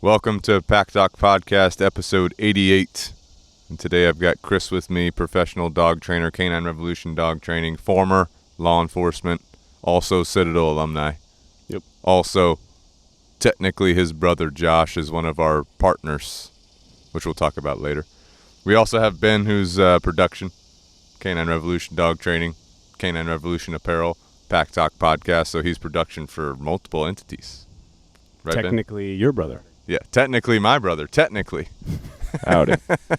Welcome to Pack Talk Podcast, episode 88. And today I've got Chris with me, professional dog trainer, Canine Revolution Dog Training, former law enforcement, also Citadel alumni. Yep. Also, technically his brother Josh is one of our partners, which we'll talk about later. We also have Ben, who's production, Canine Revolution Dog Training, Canine Revolution Apparel, Pack Talk Podcast, so he's production for multiple entities. Right, Technically your brother. Yeah, technically my brother, technically. Howdy. All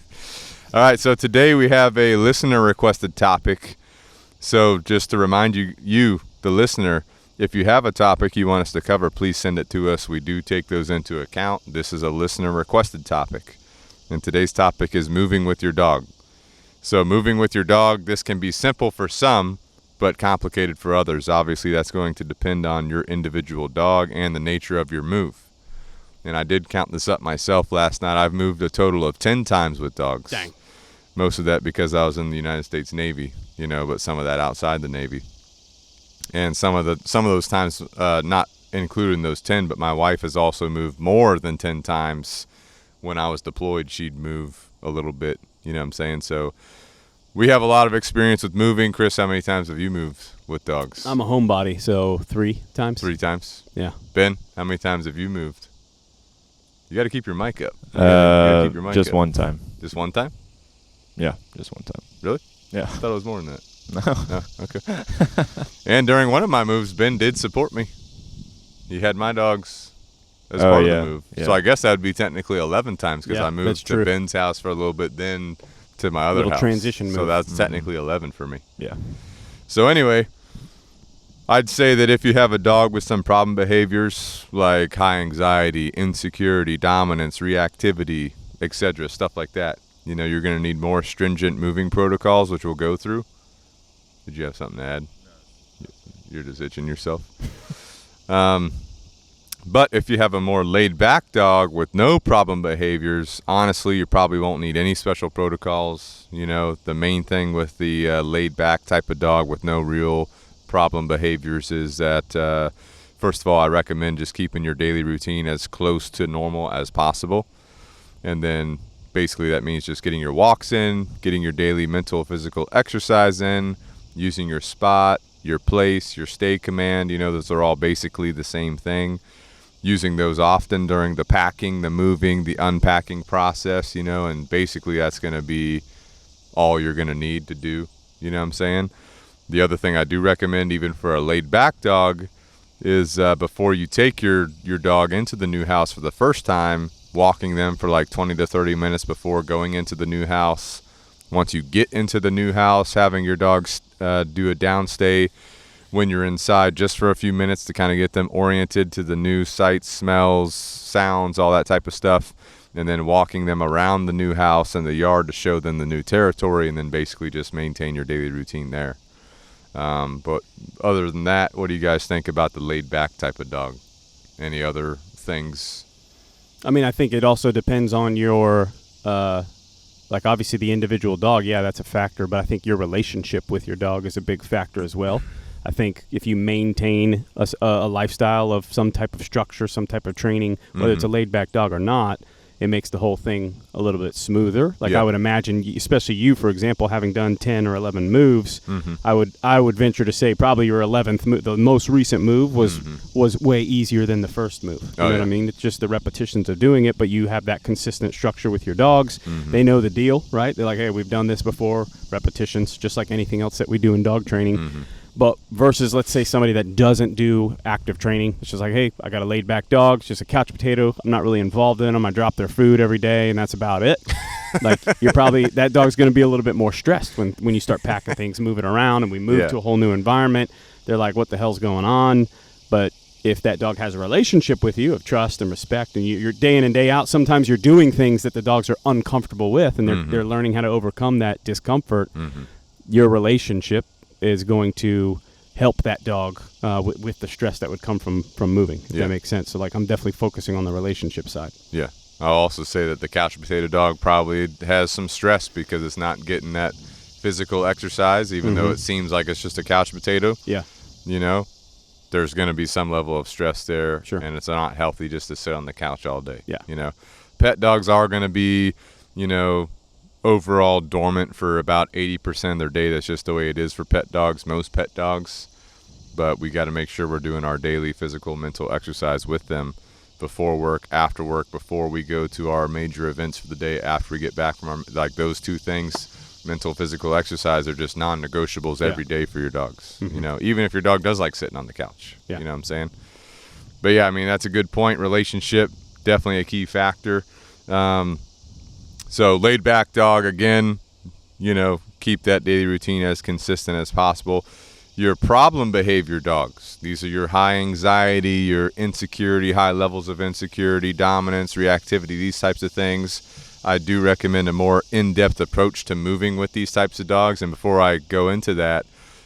right, so today we have a listener-requested topic. So just to remind you, the listener, if you have a topic you want us to cover, please send it to us. We do take those into account. This is a listener-requested topic. And today's topic is moving with your dog. So moving with your dog, this can be simple for some, but complicated for others. Obviously, that's going to depend on your individual dog and the nature of your move. And I did count this up myself last night. I've moved a total of 10 times with dogs. Dang. Most of that because I was in the United States Navy, but some of that outside the Navy. And some of those times, not including those 10, but my wife has also moved more than 10 times. When I was deployed, she'd move a little bit, you know what I'm saying? So we have a lot of experience with moving. Chris, how many times have you moved with dogs? I'm a homebody, so 3 times. 3 times? Yeah. Ben, how many times have you moved? You got to keep your mic up. You gotta keep your mic just up. one time. Just one time? Yeah, just one time. Really? Yeah. I thought it was more than that. No. Okay. And during one of my moves, Ben did support me. He had my dogs as part of the move. Yeah. So I guess that would be technically 11 times because Yeah, I moved that's to true. Ben's house for a little bit, then to my other Little house. transition So move. that's technically 11 for me. Yeah. So anyway, I'd say that if you have a dog with some problem behaviors like high anxiety, insecurity, dominance, reactivity, etc., stuff like that, you're going to need more stringent moving protocols, which we'll go through. Did you have something to add? You're just itching yourself. But if you have a more laid-back dog with no problem behaviors, honestly, you probably won't need any special protocols. The main thing with the laid-back type of dog with no real problem behaviors is that, first of all, I recommend just keeping your daily routine as close to normal as possible. And then basically that means just getting your walks in, getting your daily mental, physical exercise in, using your spot, your place, your stay command. Those are all basically the same thing. Using those often during the packing, the moving, the unpacking process, and basically that's going to be all you're going to need to do. You know what I'm saying? The other thing I do recommend, even for a laid-back dog, is before you take your dog into the new house for the first time, walking them for like 20 to 30 minutes before going into the new house. Once you get into the new house, having your dogs do a downstay when you're inside just for a few minutes to kind of get them oriented to the new sights, smells, sounds, all that type of stuff, and then walking them around the new house and the yard to show them the new territory, and then basically just maintain your daily routine there. But other than that, what do you guys think about the laid-back type of dog? Any other things? I mean, I think it also depends on your, obviously the individual dog. Yeah, that's a factor. But I think your relationship with your dog is a big factor as well. I think if you maintain a lifestyle of some type of structure, some type of training, whether it's a laid-back dog or not, it makes the whole thing a little bit smoother. I would imagine, especially you, for example, having done 10 or 11 moves, I would venture to say probably your 11th move, the most recent move was way easier than the first move. You know what I mean? It's just the repetitions of doing it, but you have that consistent structure with your dogs. They know the deal, right? They're like, hey, we've done this before, repetitions, just like anything else that we do in dog training. But versus, let's say, somebody that doesn't do active training. It's just like, hey, I got a laid-back dog. It's just a couch potato. I'm not really involved in them. I drop their food every day, and that's about it. That dog's going to be a little bit more stressed when you start packing things, moving around, and we move to a whole new environment. They're like, what the hell's going on? But if that dog has a relationship with you of trust and respect, and you're day in and day out, sometimes you're doing things that the dogs are uncomfortable with, and they're learning how to overcome that discomfort. Your relationship is going to help that dog with the stress that would come from moving, if that makes sense. So, I'm definitely focusing on the relationship side. Yeah. I'll also say that the couch potato dog probably has some stress because it's not getting that physical exercise, even though it seems like it's just a couch potato. Yeah. there's going to be some level of stress there. Sure. And it's not healthy just to sit on the couch all day. Yeah. You know, pet dogs are going to be, you know, overall dormant for about 80% of their day. That's just the way it is for pet dogs, most pet dogs. But we got to make sure we're doing our daily physical, mental exercise with them before work, after work, before we go to our major events for the day, after we get back from our, like those two things, mental, physical exercise are just non-negotiables every day for your dogs. You know, even if your dog does like sitting on the couch, you know what I'm saying? But yeah, I mean, that's a good point. Relationship, definitely a key factor. So laid back dog, again, you know, keep that daily routine as consistent as possible. Your problem behavior dogs, these are your high anxiety, your insecurity, high levels of insecurity, dominance, reactivity, these types of things. I do recommend a more in-depth approach to moving with these types of dogs. And before I go into that,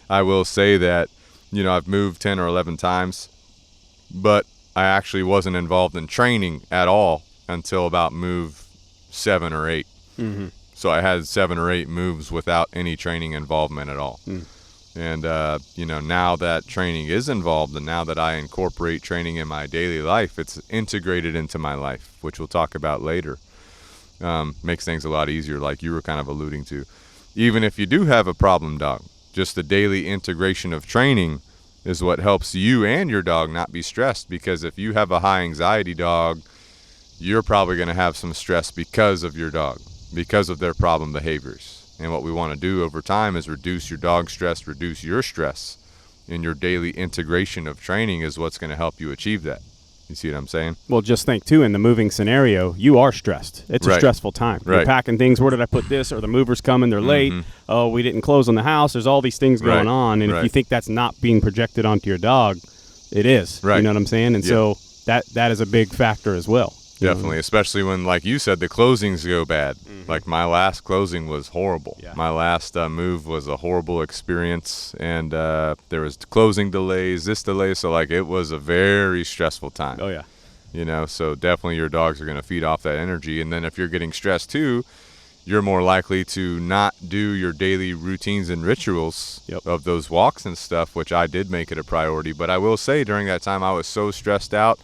I will say that, you know, I've moved 10 or 11 times, but I actually wasn't involved in training at all until about move 7 or 8. So I had 7 or 8 moves without any training involvement at all. And, you know, now that training is involved and now that I incorporate training in my daily life, it's integrated into my life, which we'll talk about later. Makes things a lot easier, like you were kind of alluding to. Even if you do have a problem dog, just the daily integration of training is what helps you and your dog not be stressed. Because if you have a high anxiety dog, you're probably going to have some stress because of your dog, because of their problem behaviors. And what we want to do over time is reduce your dog's stress, reduce your stress. And your daily integration of training is what's going to help you achieve that. You see what I'm saying? Well, just think, too, in the moving scenario, you are stressed. It's a stressful time. You're packing things. Where did I put this? Or the mover's coming. They're late. Oh, we didn't close on the house. There's all these things going on. And if you think that's not being projected onto your dog, it is. You know what I'm saying? And so that is a big factor as well. Definitely, especially when, like you said, the closings go bad. Like my last closing was horrible. My last move was a horrible experience, and there was closing delays, this delay, so like it was a very stressful time. Oh, yeah. You know, so definitely your dogs are going to feed off that energy, and then if you're getting stressed too, you're more likely to not do your daily routines and rituals of those walks and stuff, which I did make it a priority. But I will say during that time I was so stressed out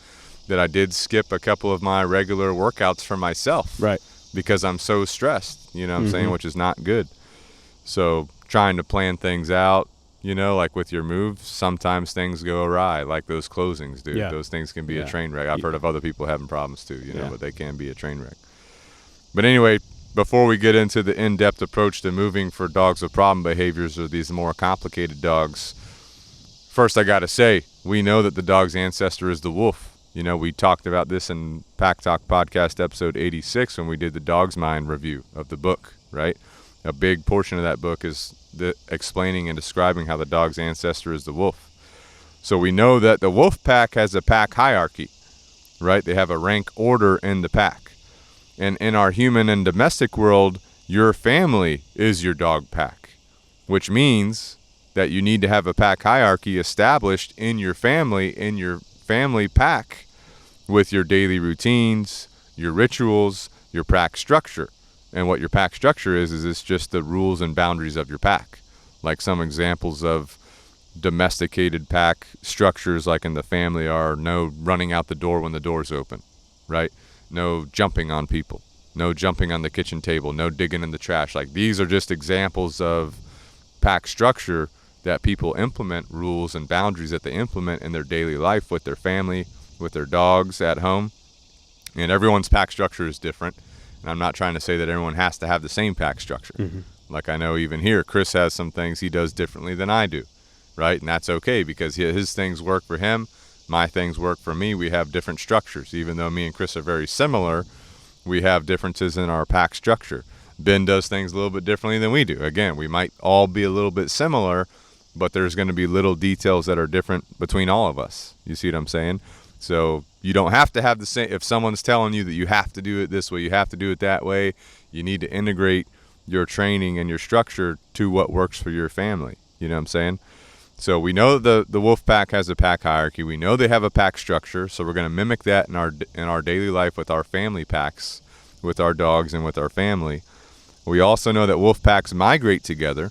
that I did skip a couple of my regular workouts for myself. Because I'm so stressed, you know what I'm saying, which is not good. So trying to plan things out, you know, like with your moves, sometimes things go awry, like those closings do. Those things can be a train wreck. I've heard of other people having problems too, you know, but they can be a train wreck. But anyway, before we get into the in-depth approach to moving for dogs with problem behaviors or these more complicated dogs, first I got to say, we know that the dog's ancestor is the wolf. You know, we talked about this in Pack Talk Podcast episode 86 when we did the Dog's Mind review of the book, right? A big portion of that book is explaining and describing how the dog's ancestor is the wolf. So we know that the wolf pack has a pack hierarchy, right? They have a rank order in the pack. And in our human and domestic world, your family is your dog pack, which means that you need to have a pack hierarchy established in your family pack with your daily routines, your rituals, your pack structure. And what your pack structure is it's just the rules and boundaries of your pack. Like some examples of domesticated pack structures like in the family are no running out the door when the door's open, right? No jumping on people, no jumping on the kitchen table, no digging in the trash. Like these are just examples of pack structure that people implement, rules and boundaries that they implement in their daily life with their family, with their dogs at home. And everyone's pack structure is different. And I'm not trying to say that everyone has to have the same pack structure. Like I know even here, Chris has some things he does differently than I do, right? And that's okay because his things work for him, my things work for me. We have different structures. Even though me and Chris are very similar, we have differences in our pack structure. Ben does things a little bit differently than we do. Again, we might all be a little bit similar, but there's going to be little details that are different between all of us. You see what I'm saying? So you don't have to have the same. If someone's telling you that you have to do it this way, you have to do it that way, you need to integrate your training and your structure to what works for your family. You know what I'm saying? So we know the wolf pack has a pack hierarchy. We know they have a pack structure. So we're going to mimic that in our daily life with our family packs, with our dogs and with our family. We also know that wolf packs migrate together.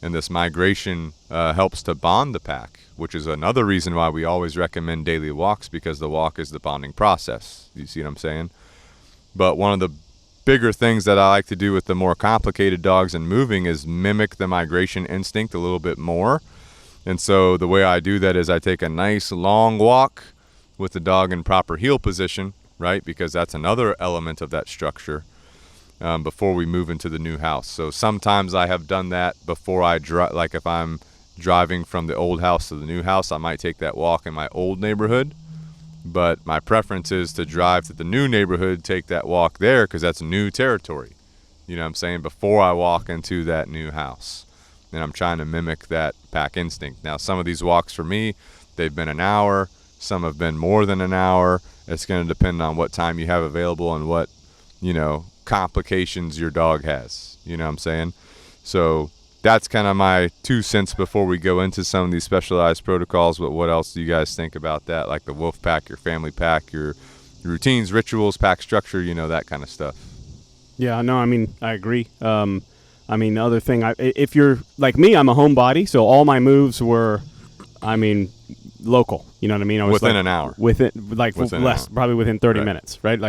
And this migration helps to bond the pack, which is another reason why we always recommend daily walks, because the walk is the bonding process. You see what I'm saying? But one of the bigger things that I like to do with the more complicated dogs and moving is mimic the migration instinct a little bit more. And so the way I do that is I take a nice long walk with the dog in proper heel position, right? Because that's another element of that structure before we move into the new house. So sometimes I have done that before I drive, like if I'm driving from the old house to the new house, I might take that walk in my old neighborhood. But my preference is to drive to the new neighborhood, take that walk there, because that's new territory. You know what I'm saying? Before I walk into that new house. And I'm trying to mimic that pack instinct. Now, some of these walks for me, they've been an hour. Some have been more than an hour. It's going to depend on what time you have available and what, complications your dog has. You know what I'm saying? So that's kind of my 2 cents before we go into some of these specialized protocols. But what else do you guys think about that? Like the wolf pack, your family pack, your routines, rituals, pack structure, that kind of stuff. Yeah, no, I agree. The other thing, if you're like me, I'm a homebody, so all my moves were, local. You know what I mean? I was within an hour. Within less, probably within 30 minutes, right?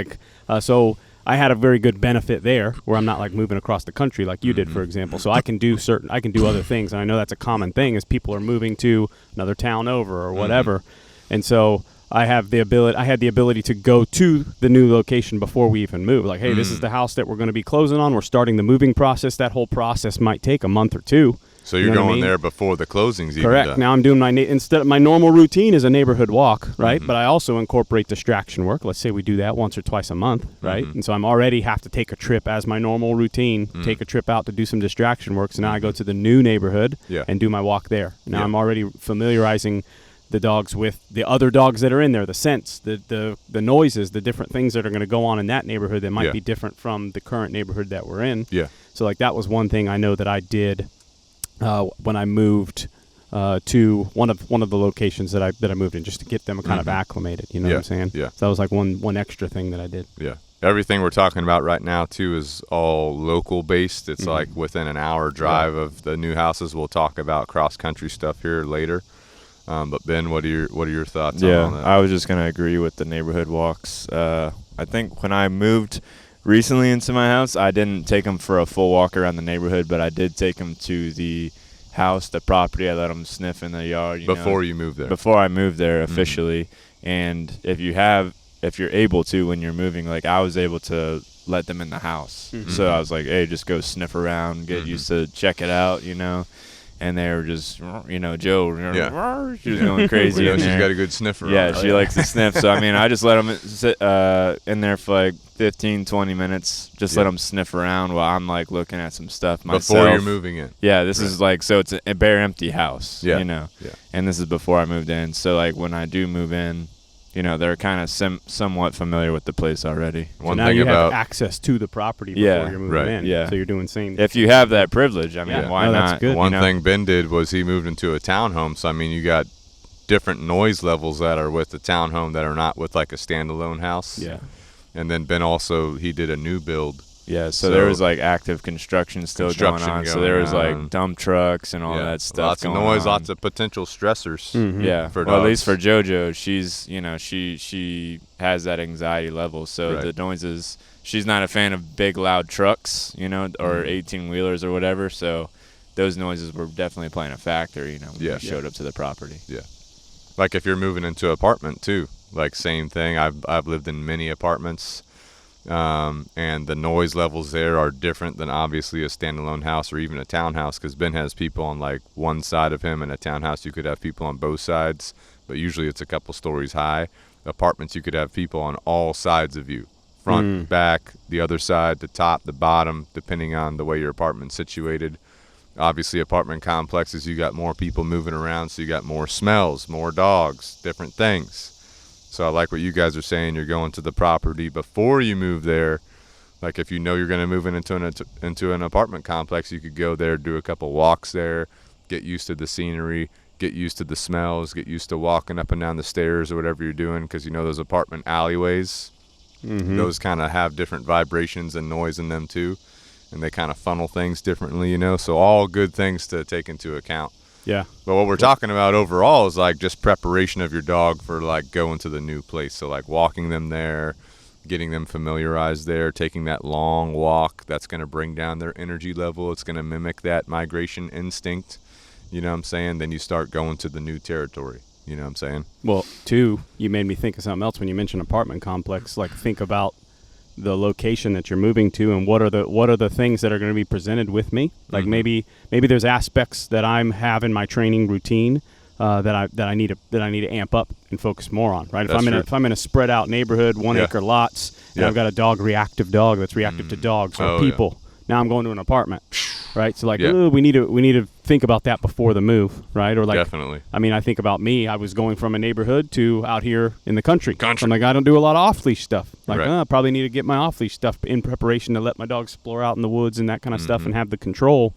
So I had a very good benefit there, where I'm not like moving across the country like you did, for example. So I can do other things, and I know that's a common thing is people are moving to another town over or whatever, and so I had the ability to go to the new location before we even move. Like, hey, this is the house that we're going to be closing on. We're starting the moving process. That whole process might take a month or two. So you're going there before the closing's even Correct. done. Now I'm doing instead of my normal routine is a neighborhood walk, right? But I also incorporate distraction work. Let's say we do that once or twice a month, right? And so I'm already have to take a trip as my normal routine, take a trip out to do some distraction work. So now I go to the new neighborhood and do my walk there. Now I'm already familiarizing the dogs with the other dogs that are in there, the scents, the noises, the different things that are going to go on in that neighborhood that might be different from the current neighborhood that we're in. Yeah. So like that was one thing I know that I did when I moved to one of the locations that I moved in, just to get them kind of acclimated. You know what I'm saying? Yeah. So that was like one extra thing that I did. Yeah. Everything we're talking about right now too is all local based. It's like within an hour drive of the new houses. We'll talk about cross country stuff here later. But Ben, what are your thoughts on that? I was just gonna agree with the neighborhood walks. I think when I moved recently into my house, I didn't take them for a full walk around the neighborhood, but I did take them to the house, the property. I let them sniff in the yard. Before you moved there? Before I moved there officially. And if you're able to, when you're moving, like I was able to let them in the house. So I was like, hey, just go sniff around, get used to check it out, And they were just, Joe, she was going crazy in there. She's got a good sniffer. Yeah, she likes to sniff. So, I just let them sit in there for like 15, 20 minutes. Just let them sniff around while I'm like looking at some stuff myself. Before you're moving in. Yeah, this is like, so it's a bare empty house, Yeah. And this is before I moved in. So, like, when I do move in, they're kind of somewhat familiar with the place already. So now you have access to the property before you're moving in. Yeah. So you're doing same. If you have that privilege, why not? That's good. One thing Ben did was he moved into a townhome. So, you got different noise levels that are with the townhome that are not with like a standalone house. Yeah. And then Ben also, he did a new build. Yeah, so there was like active construction still going on. So there was like dump trucks and all that stuff. Lots of noise, lots of potential stressors. Yeah, for at least for JoJo, she's she has that anxiety level. So the noises, she's not a fan of big loud trucks, or 18-wheelers or whatever. So those noises were definitely playing a factor, when we showed up to the property. Yeah, like if you're moving into an apartment too, like same thing. I've lived in many apartments. And the noise levels there are different than obviously a standalone house or even a townhouse, because Ben has people on like one side of him. In a townhouse you could have people on both sides, but usually it's a couple stories high. Apartments you could have people on all sides of you, front, back, the other side, the top, the bottom, depending on the way your apartment's situated. Obviously apartment complexes, you got more people moving around, so you got more smells, more dogs, different things. So I like what you guys are saying. You're going to the property before you move there. Like if you know you're going to move into an apartment complex, you could go there, do a couple walks there, get used to the scenery, get used to the smells, get used to walking up and down the stairs or whatever you're doing, because those apartment alleyways, those kind of have different vibrations and noise in them too, and they kind of funnel things differently, So all good things to take into account. Yeah. But what we're talking about overall is like just preparation of your dog for like going to the new place. So like walking them there, getting them familiarized there, taking that long walk. That's going to bring down their energy level. It's going to mimic that migration instinct. You know what I'm saying? Then you start going to the new territory. You know what I'm saying? Well, two, you made me think of something else when you mentioned apartment complex. Like, think about the location that you're moving to, and what are the things that are going to be presented with me. Like maybe there's aspects that I'm have in my training routine that I need to amp up and focus more on. Right? If I'm in a spread out neighborhood, 1 acre lots, and I've got a reactive dog that's reactive to dogs or people. Now I'm going to an apartment, right? So like, we need to think about that before the move, right? Or like, definitely. I mean, I think about me. I was going from a neighborhood to out here in the country. So I'm like, I don't do a lot of off leash stuff. Like, I probably need to get my off leash stuff in preparation to let my dog explore out in the woods and that kind of stuff and have the control.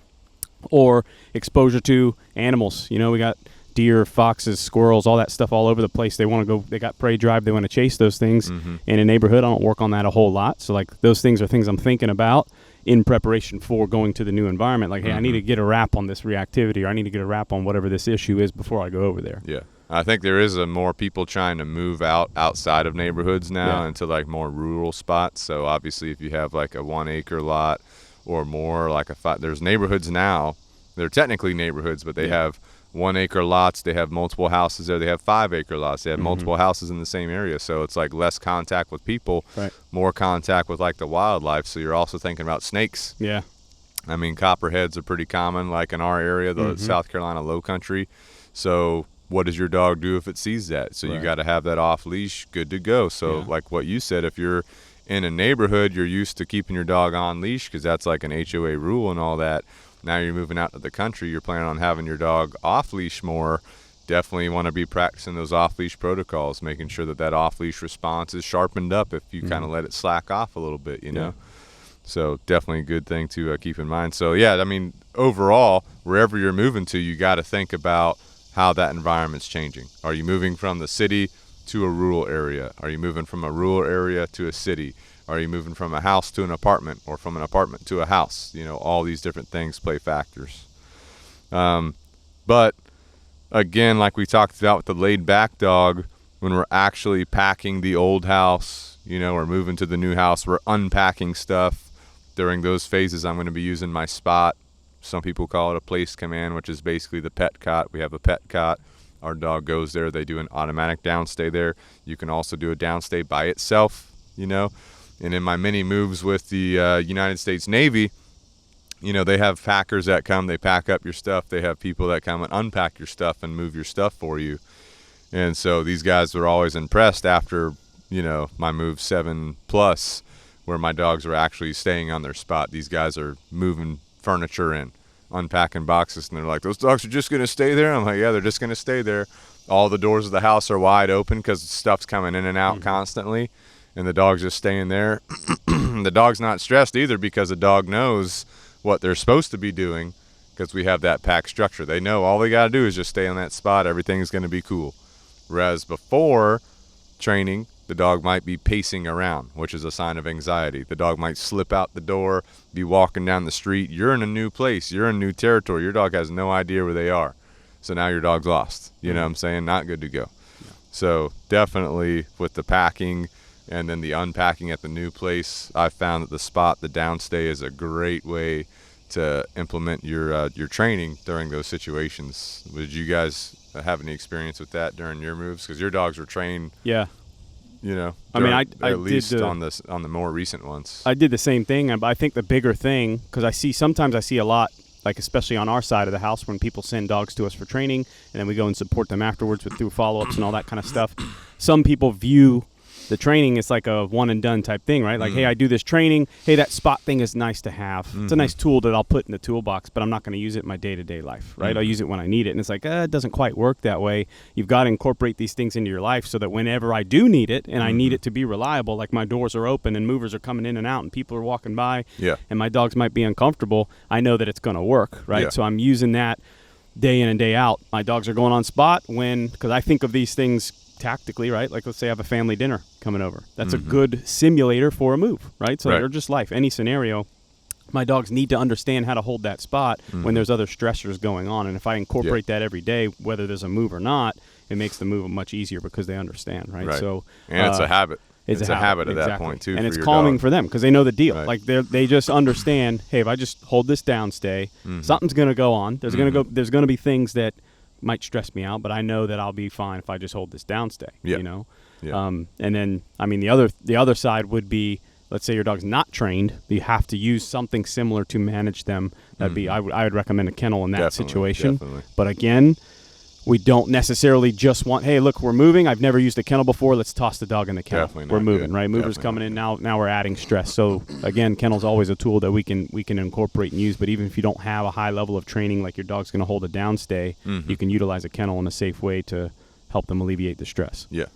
Or exposure to animals. You know, we got deer, foxes, squirrels, all that stuff all over the place. They want to go. They got prey drive. They want to chase those things. In a neighborhood, I don't work on that a whole lot. So like, those things are things I'm thinking about in preparation for going to the new environment. Like, hey, I need to get a wrap on this reactivity, or I need to get a wrap on whatever this issue is before I go over there. Yeah. I think there is more people trying to move outside of neighborhoods now into like more rural spots. So obviously if you have like a 1 acre lot or more, like there's neighborhoods now, they're technically neighborhoods, but they have 1 acre lots, they have multiple houses there, they have 5 acre lots, they have multiple houses in the same area. So it's like less contact with people, more contact with like the wildlife. So you're also thinking about snakes. Yeah. I mean, copperheads are pretty common, like in our area, the South Carolina low country. So what does your dog do if it sees that? So you got to have that off leash, good to go. So like what you said, if you're in a neighborhood, you're used to keeping your dog on leash because that's like an HOA rule and all that. Now you're moving out to the country, you're planning on having your dog off leash more. Definitely want to be practicing those off leash protocols, making sure that off leash response is sharpened up if you kind of let it slack off a little bit, you know. So definitely a good thing to keep in mind. So yeah, I mean, overall, wherever you're moving to, you got to think about how that environment's changing. Are you moving from the city to a rural area? Are you moving from a rural area to a city? Are you moving from a house to an apartment, or from an apartment to a house? You know, all these different things play factors. But again, like we talked about with the laid back dog, when we're actually packing the old house, you know, or moving to the new house, we're unpacking stuff. During those phases, I'm going to be using my spot. Some people call it a place command, which is basically the pet cot. We have a pet cot. Our dog goes there. They do an automatic downstay there. You can also do a downstay by itself, you know. And in my mini moves with the United States Navy, you know, they have packers that come. They pack up your stuff. They have people that come and unpack your stuff and move your stuff for you. And so these guys were always impressed after, you know, my move 7+, where my dogs are actually staying on their spot. These guys are moving furniture in, unpacking boxes, and they're like, those dogs are just going to stay there? I'm like, yeah, they're just going to stay there. All the doors of the house are wide open because stuff's coming in and out constantly, and the dog's just staying there. The dog's not stressed either because the dog knows what they're supposed to be doing because we have that pack structure. They know all they got to do is just stay on that spot. Everything's going to be cool. Whereas before training, the dog might be pacing around, which is a sign of anxiety. The dog might slip out the door, be walking down the street. You're in a new place. You're in new territory. Your dog has no idea where they are. So now your dog's lost. You know what I'm saying? Not good to go. Yeah. So definitely with the packing and then the unpacking at the new place, I found that the spot, the downstay, is a great way to implement your training during those situations. Did you guys have any experience with that during your moves? Because your dogs were trained. Yeah. You know, I mean, I at least did on the more recent ones. I did the same thing, but I think the bigger thing, because sometimes I see a lot, like especially on our side of the house, when people send dogs to us for training, and then we go and support them afterwards through follow-ups and all that kind of stuff. Some people view the training is like a one and done type thing, right? Like, hey, I do this training. Hey, that spot thing is nice to have. It's a nice tool that I'll put in the toolbox, but I'm not going to use it in my day-to-day life, right? I'll use it when I need it. And it's like, it doesn't quite work that way. You've got to incorporate these things into your life so that whenever I do need it and I need it to be reliable, like my doors are open and movers are coming in and out and people are walking by and my dogs might be uncomfortable, I know that it's going to work, right? Yeah. So I'm using that day in and day out. My dogs are going on spot because I think of these things tactically, right? Like, let's say I have a family dinner coming over. That's a good simulator for a move, right? So or just life, any scenario. my dogs need to understand how to hold that spot when there's other stressors going on. And if I incorporate that every day, whether there's a move or not, it makes the move much easier because they understand, right? So, and it's a habit. It's a habit at exactly. that point, too, and for it's your calming dog. for them because they know the deal. Right. Like they just understand, hey, if I just hold this down, stay, something's going to go on. There's going to be things that might stress me out, but I know that I'll be fine if I just hold this down, stay, you know? Yeah. And then, I mean, the other side would be, let's say your dog's not trained, you have to use something similar to manage them. That'd be, I would recommend a kennel in that situation. Definitely. But again, we don't necessarily just want, hey, look, we're moving. I've never used a kennel before. Let's toss the dog in the kennel. Definitely not we're moving, good. right? Movers Definitely coming not in now. We're adding stress. So again, kennel's always a tool that we can incorporate and use. But even if you don't have a high level of training, like your dog's going to hold a downstay, you can utilize a kennel in a safe way to help them alleviate the stress. Yeah.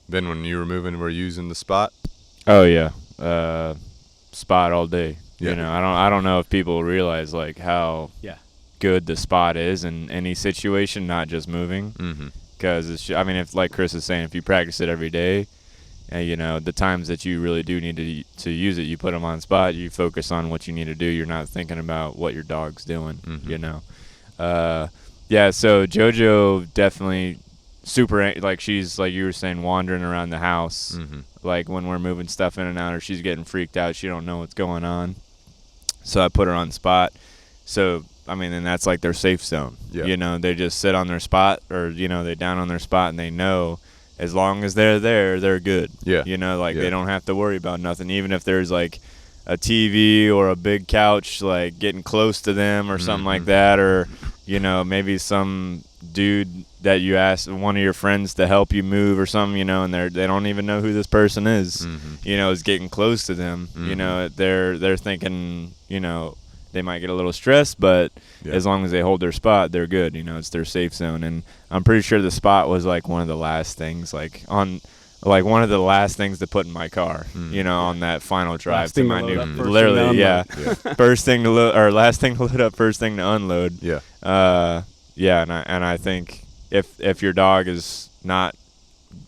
Then when you were moving, we're using the spot. Oh yeah, spot all day. Yeah. You know, I don't know if people realize like how good the spot is in any situation, not just moving. Because it's, I mean, if like Chris is saying, if you practice it every day, and you know the times that you really do need to use it, you put them on spot. You focus on what you need to do. You're not thinking about what your dog's doing. You know, yeah. So JoJo definitely super, like she's like you were saying, wandering around the house. Like when we're moving stuff in and out, or she's getting freaked out, she don't know what's going on. So I put her on spot. So I mean, and that's like their safe zone. You know, they just sit on their spot, or you know, they down on their spot, and they know as long as they're there, they're good. You know, like they don't have to worry about nothing, even if there's like a TV or a big couch like getting close to them or something like that, or you know, maybe some dude that you ask one of your friends to help you move or something, you know, and they don't even know who this person is, you know, is getting close to them. You know, they're thinking, you know, they might get a little stressed, but as long as they hold their spot, they're good. You know, it's their safe zone. And I'm pretty sure the spot was like one of the last things, like one of the last things to put in my car, you know, on that final drive to my new, literally, first thing to load, or last thing to load up, first thing to unload. And I think if your dog is not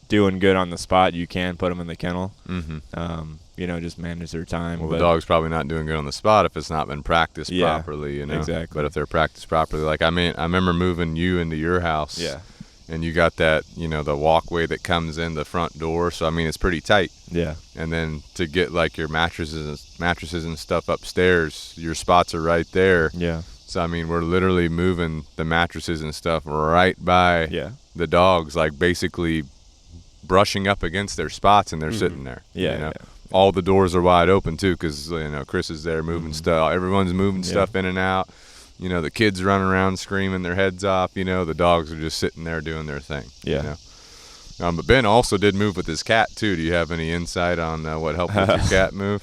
doing good on the spot, you can put them in the kennel. You know, just manage their time. Well, the dog's probably not doing good on the spot if it's not been practiced properly, you know. Exactly. But if they're practiced properly, like I remember moving you into your house. And you got that, you know, the walkway that comes in the front door. So I mean, it's pretty tight. And then to get like your mattresses and stuff upstairs, your spots are right there. So I mean, we're literally moving the mattresses and stuff right by the dogs, like basically brushing up against their spots, and they're sitting there. You know? All the doors are wide open too, because you know Chris is there moving stuff. Everyone's moving stuff in and out. You know, the kids running around screaming their heads off. You know, the dogs are just sitting there doing their thing. You know? But Ben also did move with his cat too. Do you have any insight on what helped with your cat move?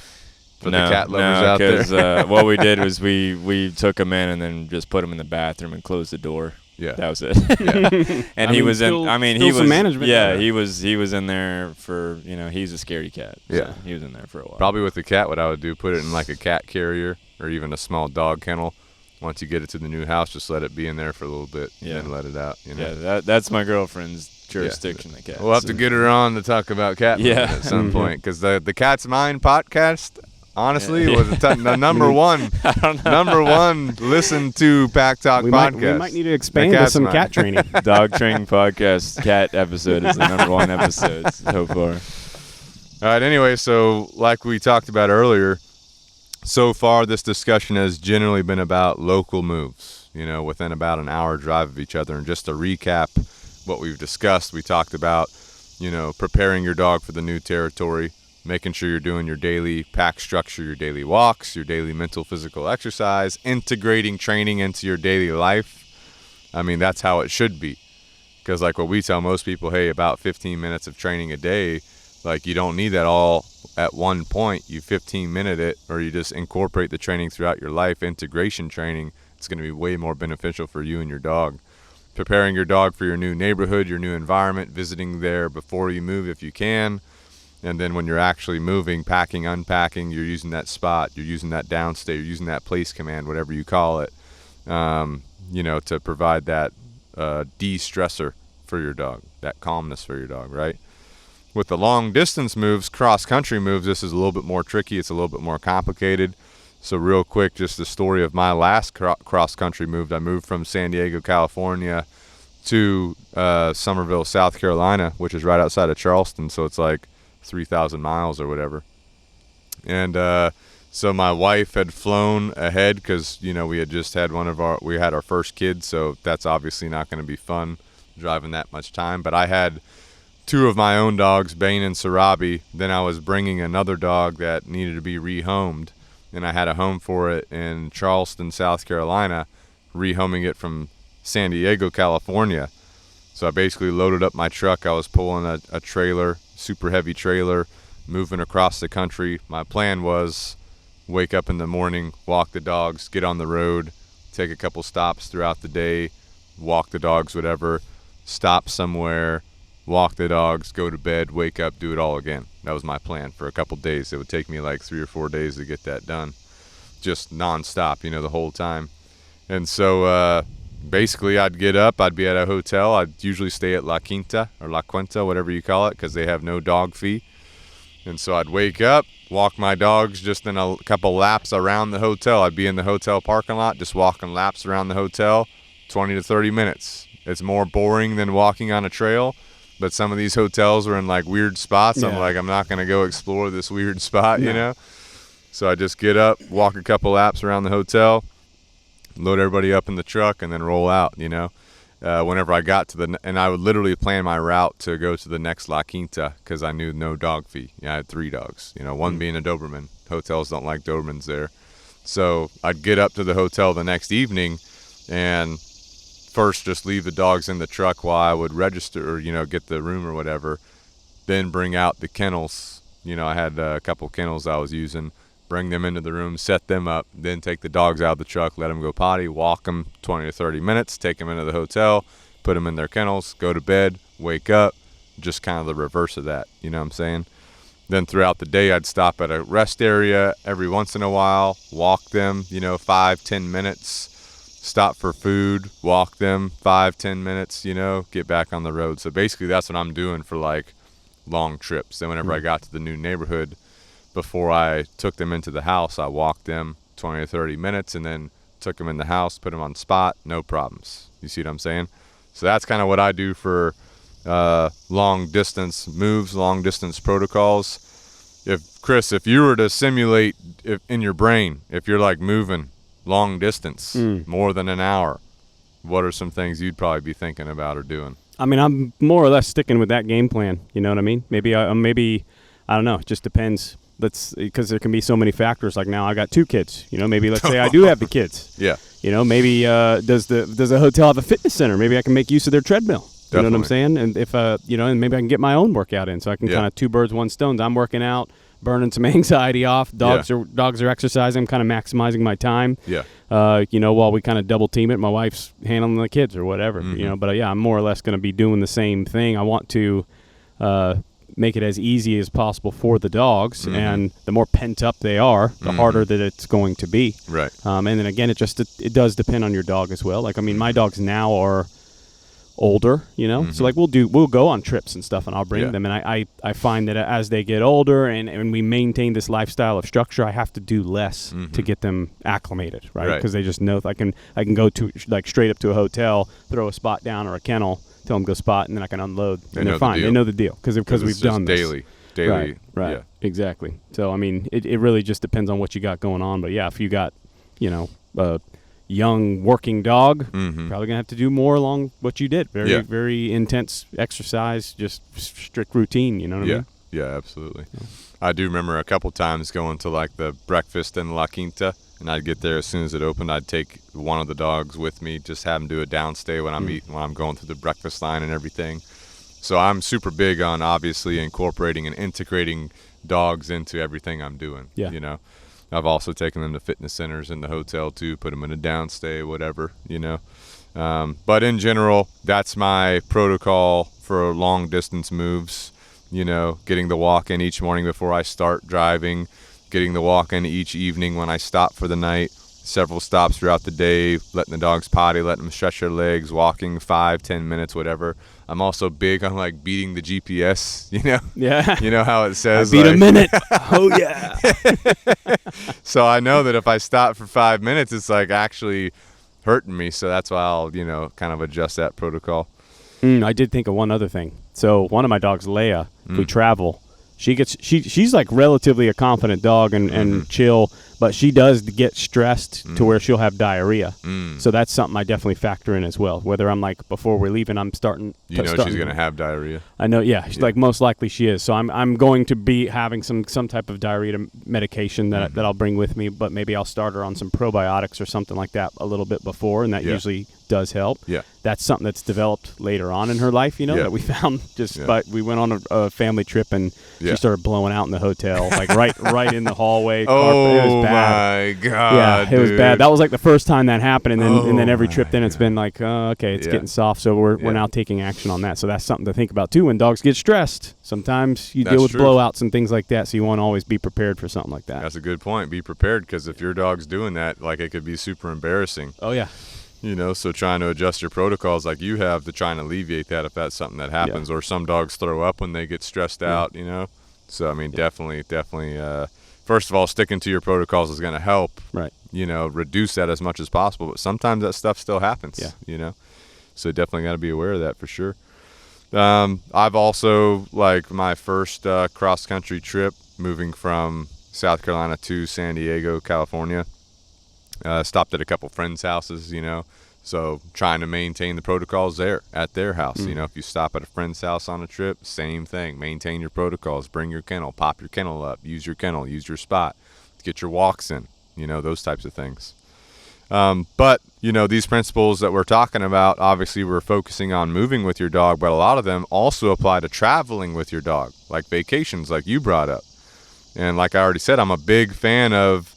For the cat lovers out there. Because what we did was we took him in and then just put him in the bathroom and closed the door. That was it. And he was in. I mean, he was. Management he was in there for, you know, he's a scaredy cat. So he was in there for a while. Probably with the cat, what I would do, put it in like a cat carrier or even a small dog kennel. Once you get it to the new house, just let it be in there for a little bit and then let it out. You know? That's my girlfriend's jurisdiction. The cat. We'll have to get her on to talk about cat at some point, because the Cat's Mind podcast, honestly, was the number one listened to Pack Talk podcast. We might need to expand to some cat training. Dog training podcast cat episode is the number one episode so far. All right. Anyway, so like we talked about earlier, so far this discussion has generally been about local moves, you know, within about an hour drive of each other. And just to recap what we've discussed, we talked about, you know, preparing your dog for the new territory, making sure you're doing your daily pack structure, your daily walks, your daily mental, physical exercise, integrating training into your daily life. I mean, that's how it should be. Because like what we tell most people, hey, about 15 minutes of training a day, like you don't need that all at one point. You 15-minute it, or you just incorporate the training throughout your life. Integration training, it's going to be way more beneficial for you and your dog. Preparing your dog for your new neighborhood, your new environment, visiting there before you move if you can. And then when you're actually moving, packing, unpacking, you're using that spot, you're using that downstay, you're using that place command, whatever you call it, you know, to provide that de-stressor for your dog, that calmness for your dog, right? With the long distance moves, cross-country moves, this is a little bit more tricky. It's a little bit more complicated. So real quick, just the story of my last cross-country move. I moved from San Diego, California to Somerville, South Carolina, which is right outside of Charleston. So it's like 3,000 miles or whatever. And so my wife had flown ahead because, you know, we had just had we had our first kid. So that's obviously not going to be fun driving that much time. But I had 2 of my own dogs, Bane and Sarabi. Then I was bringing another dog that needed to be rehomed. And I had a home for it in Charleston, South Carolina, rehoming it from San Diego, California. So I basically loaded up my truck. I was pulling a trailer, super heavy trailer, moving across the country. My plan was wake up in the morning, walk the dogs, get on the road, take a couple stops throughout the day, walk the dogs, whatever, stop somewhere, walk the dogs, go to bed, wake up, do it all again. That was my plan for a couple days. It would take me like 3 or 4 days to get that done, just nonstop, you know, the whole time. And so basically I'd get up, I'd be at a hotel. I'd usually stay at La Quinta or La Cuenta, whatever you call it, because they have no dog fee. And so I'd wake up, walk my dogs just in a couple laps around the hotel. I'd be in the hotel parking lot, just walking laps around the hotel, 20 to 30 minutes. It's more boring than walking on a trail. But some of these hotels are in like weird spots. Yeah. I'm like, I'm not going to go explore this weird spot, you know? So I just get up, walk a couple laps around the hotel, load everybody up in the truck, and then roll out, you know? Whenever I got to and I would literally plan my route to go to the next La Quinta because I knew no dog fee. Yeah, I had 3 dogs, you know, one being a Doberman. Hotels don't like Dobermans there. So I'd get up to the hotel the next evening and first just leave the dogs in the truck while I would register or, you know, get the room or whatever, then bring out the kennels. You know, I had a couple kennels I was using, bring them into the room, set them up, then take the dogs out of the truck, let them go potty, walk them 20 to 30 minutes, take them into the hotel, put them in their kennels, go to bed, wake up, just kind of the reverse of that, you know what I'm saying? Then throughout the day, I'd stop at a rest area every once in a while, walk them, you know, 5-10 minutes, stop for food, walk them 5-10 minutes, you know, get back on the road. So basically that's what I'm doing for like long trips. Then whenever I got to the new neighborhood, before I took them into the house, I walked them 20 or 30 minutes and then took them in the house, put them on the spot, no problems. You see what I'm saying? So that's kind of what I do for long distance moves, long distance protocols. If you were to simulate in your brain, if you're like moving long distance, more than an hour, what are some things you'd probably be thinking about or doing? I mean, I'm more or less sticking with that game plan. You know what I mean? Maybe I don't know. It just depends. Because there can be so many factors. Like now I got 2 kids. You know, maybe let's say I do have the kids. Yeah. You know, maybe does a hotel have a fitness center? Maybe I can make use of their treadmill. You know what I'm saying? And if you know, and maybe I can get my own workout in, so I can kind of 2 birds, 1 stone. I'm working out, burning some anxiety off. Dogs are exercising. I'm kind of maximizing my time. Yeah. You know, while we kind of double team it, my wife's handling the kids or whatever. You know, but yeah, I'm more or less going to be doing the same thing. I want to make it as easy as possible for the dogs, and the more pent up they are, the harder that it's going to be. Right. And then again, it does depend on your dog as well. Like, I mean, my dogs now are older, you know, so like we'll go on trips and stuff, and I'll bring them, and I find that as they get older and we maintain this lifestyle of structure, I have to do less to get them acclimated, right? Because they just know I can go to like straight up to a hotel, throw a spot down or a kennel, tell them go spot, and then I can unload, and they're fine. They know the deal because we've done this daily. Right. Yeah. Exactly. So I mean, it really just depends on what you got going on. But yeah, if you got, you know, a young working dog, probably gonna have to do more along what you did. Very intense exercise, just strict routine. You know what I mean? Yeah, absolutely. Yeah. I do remember a couple times going to like the breakfast in La Quinta, and I'd get there as soon as it opened. I'd take one of the dogs with me, just have him do a downstay when I'm eating, when I'm going through the breakfast line and everything. So I'm super big on obviously incorporating and integrating dogs into everything I'm doing. Yeah. You know, I've also taken them to fitness centers in the hotel too, put them in a downstay, whatever, you know. But in general, that's my protocol for long distance moves. You know, getting the walk in each morning before I start driving, getting the walk in each evening when I stop for the night, several stops throughout the day, letting the dogs potty, letting them stretch their legs, walking 5-10 minutes, whatever. I'm also big on like beating the GPS, you know? Yeah. You know how it says Beat a like, minute. Oh yeah. so I know that if I stop for 5 minutes, it's like actually hurting me. So that's why I'll, you know, kind of adjust that protocol. I did think of one other thing. So one of my dogs, Leia, if we travel, she's like relatively a confident dog and chill, but she does get stressed to where she'll have diarrhea. So that's something I definitely factor in as well. Whether I'm like, before we're leaving, I'm starting. You know she's going to have diarrhea. I know, yeah. She's like, most likely she is. So I'm going to be having some type of diarrhea medication that I'll bring with me, but maybe I'll start her on some probiotics or something like that a little bit before, and that usually does help. Yeah. That's something that's developed later on in her life, you know, that we found but we went on a family trip and she started blowing out in the hotel, like right in the hallway. Oh, it was bad. my God. Yeah, it was bad. That was like the first time that happened, and then every my trip then it's been like, okay, it's getting soft, so we're now taking action on that. So that's something to think about too when dogs get stressed. Sometimes you deal with blowouts and things like that, so you want to always be prepared for something like that. That's a good point. Be prepared, because if your dog's doing that, like, it could be super embarrassing. Oh, yeah. You know, so trying to adjust your protocols like you have to try and alleviate that if that's something that happens. Or some dogs throw up when they get stressed out, you know. So, I mean, definitely, first of all, sticking to your protocols is going to help, right? You know, reduce that as much as possible. But sometimes that stuff still happens, you know. So definitely got to be aware of that for sure. I've also, like, my first cross-country trip moving from South Carolina to San Diego, California. Stopped at a couple friends' houses, you know, so trying to maintain the protocols there at their house. You know, if you stop at a friend's house on a trip, same thing. Maintain your protocols. Bring your kennel. Pop your kennel up. Use your kennel. Use your spot. Get your walks in. You know, those types of things. But, you know, these principles that we're talking about, obviously we're focusing on moving with your dog, but a lot of them also apply to traveling with your dog, like vacations, like you brought up. And like I already said, I'm a big fan of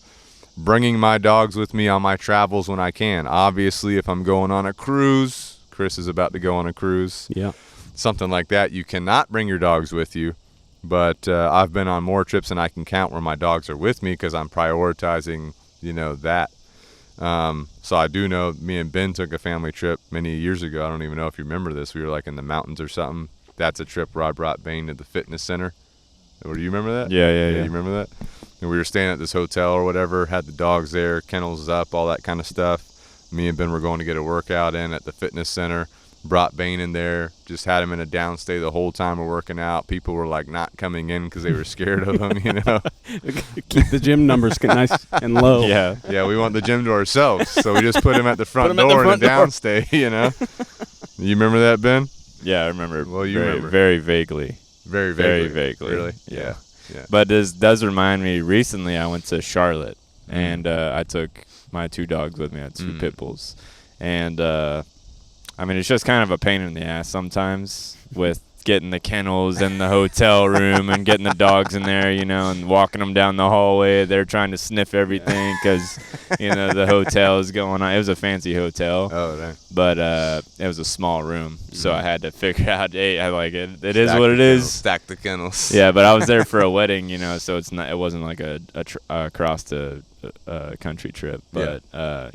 bringing my dogs with me on my travels when I can. Obviously, if I'm going on a cruise, Chris is about to go on a cruise. Yeah. Something like that, you cannot bring your dogs with you. But I've been on more trips than I can count where my dogs are with me because I'm prioritizing, you know, that. So I do know me and Ben took a family trip many years ago. I don't even know if you remember this. We were like in the mountains or something. That's a trip where I brought Bane to the fitness center. Do you remember that? Yeah. You remember that? And we were staying at this hotel or whatever, had the dogs there, kennels up, all that kind of stuff. Me and Ben were going to get a workout in at the fitness center. Brought Bane in there, just had him in a downstay the whole time we're working out. People were like not coming in because they were scared of him, you know. Keep the gym numbers nice and low. Yeah, we want the gym to ourselves, so we just put him at the front door in a downstay, you know. You remember that, Ben? Yeah, I remember. Well, you remember very vaguely. Very vaguely. Really? Yeah. But this does remind me. Recently, I went to Charlotte, and I took my 2 dogs with me. I had 2 pit bulls, and I mean, it's just kind of a pain in the ass sometimes with getting the kennels in the hotel room and getting the dogs in there, you know, and walking them down the hallway. They're trying to sniff everything because, you know, the hotel is going on. It was a fancy hotel. Oh, right. But it was a small room, so I had to figure out, hey, I like it. It is what it is. Stack the kennels. Yeah, but I was there for a wedding, you know, so it wasn't like a cross to country trip. But,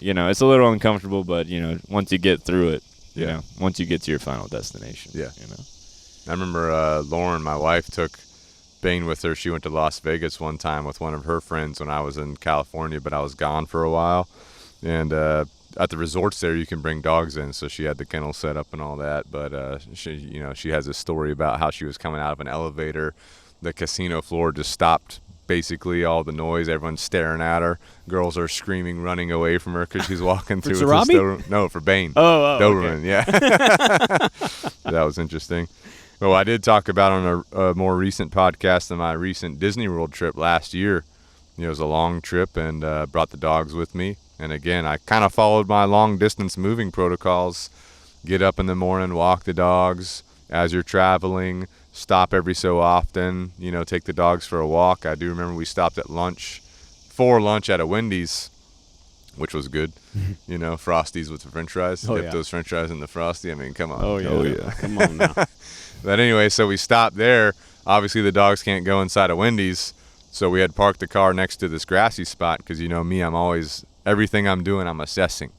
you know, it's a little uncomfortable, but, you know, once you get through it, you know, once you get to your final destination. Yeah. You know. I remember Lauren, my wife, took Bane with her. She went to Las Vegas one time with one of her friends when I was in California, but I was gone for a while. And at the resorts there, you can bring dogs in, so she had the kennel set up and all that. But she has a story about how she was coming out of an elevator. The casino floor just stopped. Basically, all the noise, everyone's staring at her. Girls are screaming, running away from her because she's walking through. No, for Bane. Oh, Doberman, okay. yeah. That was interesting. Well, I did talk about on a more recent podcast than my recent Disney World trip last year. It was a long trip and brought the dogs with me. And again, I kind of followed my long distance moving protocols. Get up in the morning, walk the dogs as you're traveling. Stop every so often, you know, take the dogs for a walk. I do remember we stopped at for lunch at a Wendy's, which was good. You know, Frosties with the french fries. Dip those french fries in the Frosty. I mean, come on. Oh, yeah. Come on now. But anyway, so we stopped there. Obviously, the dogs can't go inside a Wendy's, so we had parked the car next to this grassy spot because, you know, me, I'm always, everything I'm doing, I'm assessing.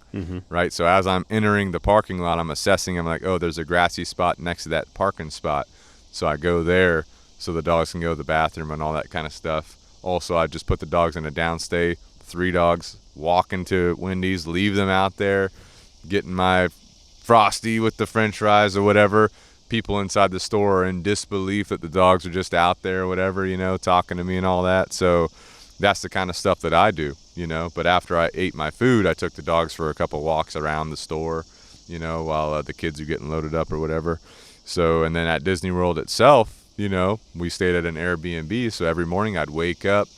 right? So as I'm entering the parking lot, I'm assessing. I'm like, oh, there's a grassy spot next to that parking spot. So I go there so the dogs can go to the bathroom and all that kind of stuff. Also, I just put the dogs in a downstay. 3 dogs walk into Wendy's, leave them out there, getting my Frosty with the french fries or whatever. People inside the store are in disbelief that the dogs are just out there or whatever, you know, talking to me and all that. So that's the kind of stuff that I do, you know. But after I ate my food, I took the dogs for a couple walks around the store, you know, while the kids are getting loaded up or whatever. So, and then at Disney World itself, you know, we stayed at an Airbnb. So every morning I'd wake up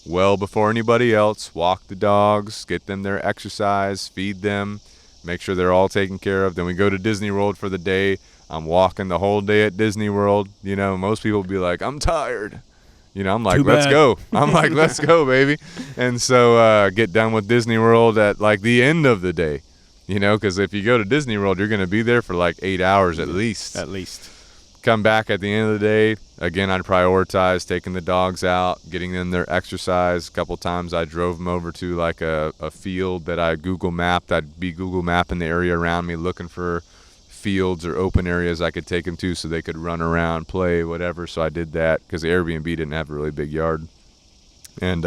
well before anybody else, walk the dogs, get them their exercise, feed them, make sure they're all taken care of. Then we go to Disney World for the day. I'm walking the whole day at Disney World. You know, most people would be like, I'm tired. You know, I'm like, let's go. I'm like, let's go, baby. And so get done with Disney World at like the end of the day, you know, because if you go to Disney World, you're going to be there for like 8 hours at least. At least. Come back at the end of the day. Again, I'd prioritize taking the dogs out, getting them their exercise. A couple times I drove them over to like a field that I Google mapped. I'd be Google mapping the area around me looking for fields or open areas I could take them to so they could run around, play, whatever. So I did that because the Airbnb didn't have a really big yard. And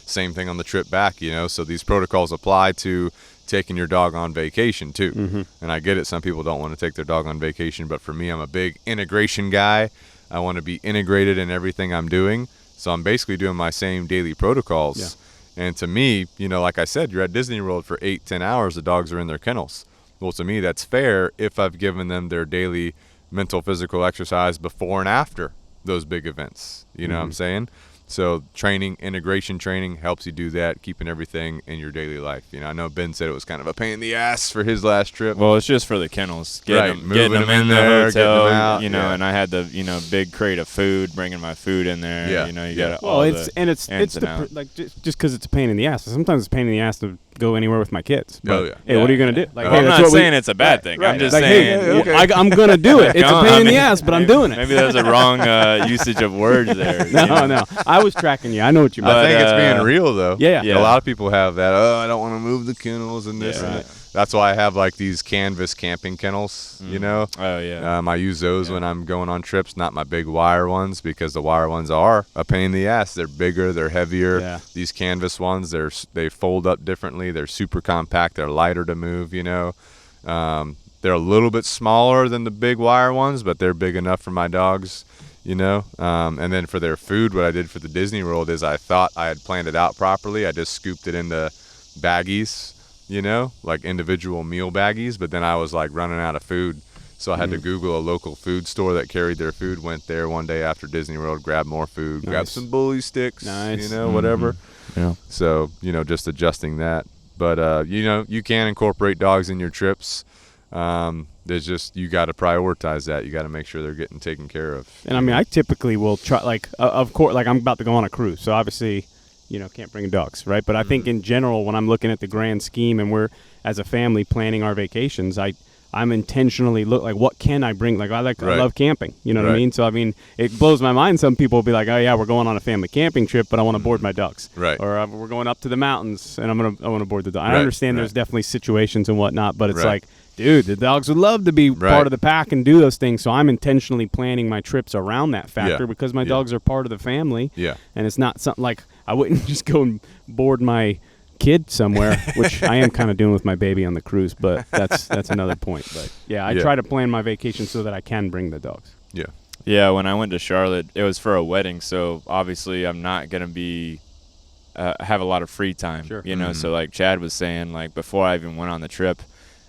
same thing on the trip back, you know. So these protocols apply to taking your dog on vacation too. And I get it, some people don't want to take their dog on vacation, but for me, I'm a big integration guy. I want to be integrated in everything I'm doing. So I'm basically doing my same daily protocols. And to me, you know, like I said, you're at Disney World for 8-10 hours, the dogs are in their kennels. Well, to me, that's fair if I've given them their daily mental, physical exercise before and after those big events. You know what I'm saying? So training, integration training helps you do that, keeping everything in your daily life. You know, I know Ben said it was kind of a pain in the ass for his last trip. Well, it's just for the kennels, Moving getting them in there, the hotel, getting them out, you know. And I had the big crate of food, bringing my food in there. You know, you got all it's the ins and outs. like just because it's a pain in the ass. Sometimes it's a pain in the ass to go anywhere with my kids. But, yeah. What are you gonna do? Like, I'm not saying it's a bad thing. I'm just saying I'm gonna do it. It's a pain in the ass, but I'm doing it. Maybe there's a wrong usage of words there. No. I was tracking you. I know what you meant. I think it's being real though. Yeah. A lot of people have that. Oh, I don't want to move the kennels and this and that. That's why I have like these canvas camping kennels. You know. Oh yeah. I use those when I'm going on trips, not my big wire ones, because the wire ones are a pain in the ass. They're bigger, they're heavier. Yeah. These canvas ones, they fold up differently. They're super compact. They're lighter to move. You know. They're a little bit smaller than the big wire ones, but they're big enough for my dogs. You know, and then for their food, what I did for the Disney World is I thought I had planned it out properly. I just scooped it into baggies, you know, like individual meal baggies. But then I was like running out of food. So I had to Google a local food store that carried their food, went there one day after Disney World, grabbed more food, grabbed some bully sticks, you know, whatever. Yeah. So, you know, just adjusting that. But, you know, you can incorporate dogs in your trips. There's just, you got to prioritize that. You got to make sure they're getting taken care of. And I mean, I typically will try, like, of course, like I'm about to go on a cruise. So obviously, you know, can't bring dogs, right? But I think in general, when I'm looking at the grand scheme and we're, as a family, planning our vacations, I'm intentionally like, what can I bring? Like, I love camping, you know what I mean? So, I mean, it blows my mind. Some people will be like, oh, yeah, we're going on a family camping trip, but I want to board my dogs. Right. Or we're going up to the mountains, and I want to board the dog. I understand there's definitely situations and whatnot, but it's like, dude, the dogs would love to be part of the pack and do those things. So I'm intentionally planning my trips around that factor because my dogs are part of the family. Yeah. And it's not something like I wouldn't just go and board my kid somewhere, which I am kind of doing with my baby on the cruise, but that's another point. But yeah, I try to plan my vacation so that I can bring the dogs. Yeah. Yeah, when I went to Charlotte, it was for a wedding, so obviously I'm not going to be have a lot of free time, you know. So like Chad was saying, like before I even went on the trip,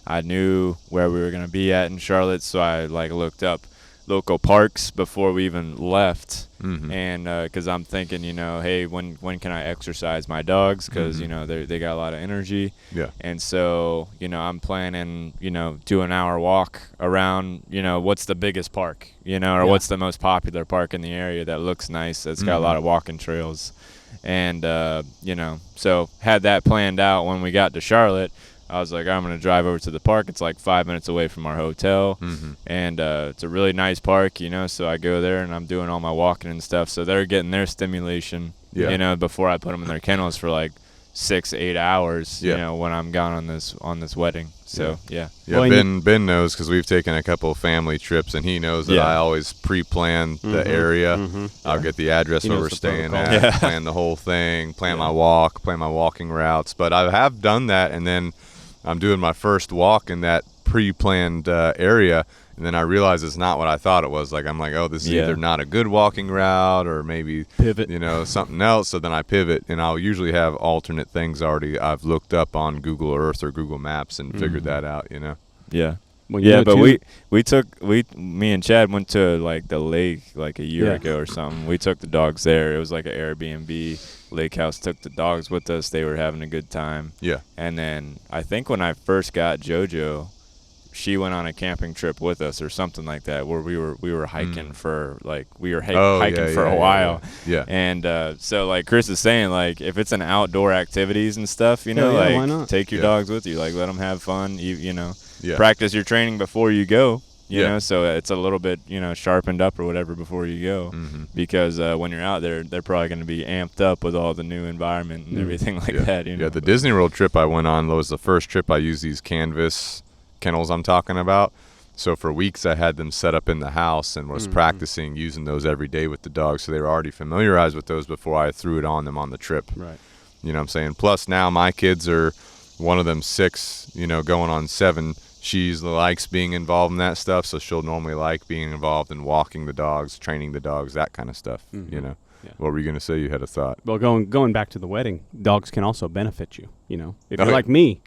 I knew where we were going to be at in Charlotte, so I like looked up local parks before we even left. And because I'm thinking, you know, hey, when can I exercise my dogs? Because you know they got a lot of energy. Yeah. And so, you know, I'm planning, you know, do an hour walk around, you know, what's the biggest park, you know, or what's the most popular park in the area that looks nice, that's got a lot of walking trails. And you know, so had that planned out. When we got to Charlotte, I was like, I'm going to drive over to the park. It's like 5 minutes away from our hotel. And it's a really nice park, you know, so I go there and I'm doing all my walking and stuff. So they're getting their stimulation, you know, before I put them in their kennels for like 6-8 hours, Yeah. you know, when I'm gone on this wedding. So yeah. Yeah, Well, Ben knows because we've taken a couple of family trips, and he knows that Yeah. I always pre-plan the area. I'll get the address He where knows we're the staying protocol. at, Yeah. plan the whole thing, plan my walk, plan my walking routes. But I have done that, and then I'm doing my first walk in that pre-planned area, and then I realize it's not what I thought it was. Like, I'm like, oh, this is Yeah. either not a good walking route or maybe Pivot. you know, something else. So then I pivot, and I'll usually have alternate things already I've looked up on Google Earth or Google Maps and figured that out, you know. Yeah. Well, you Yeah, know, but too- me and Chad went to like the lake like a year Yeah. ago or something. We took the dogs there. It was like an Airbnb lake house. Took the dogs with us. They were having a good time. Yeah. And then I think when I first got JoJo, she went on a camping trip with us or something like that, where we were hiking for like hiking for a while. Yeah. And so like Chris is saying, like if it's an outdoor activities and stuff, you know, yeah, why like not? take your dogs with you, like let them have fun. You know, Yeah. practice your training before you go. You Yeah. know, so it's a little bit, you know, sharpened up or whatever before you go, because when you're out there, they're probably going to be amped up with all the new environment and everything like Yeah. that. You know, Yeah, the Disney World trip I went on was the first trip I used these canvas kennels I'm talking about. So for weeks I had them set up in the house and was practicing using those every day with the dogs. So they were already familiarized with those before I threw it on them on the trip. Right. You know what I'm saying? Plus now my kids are, one of them 6, you know, going on 7. She likes being involved in that stuff, so she'll normally like being involved in walking the dogs, training the dogs, that kind of stuff, you know. Yeah. What were you going to say? You had a thought. Well, going back to the wedding, dogs can also benefit you. You know, if Oh, you're yeah. like me,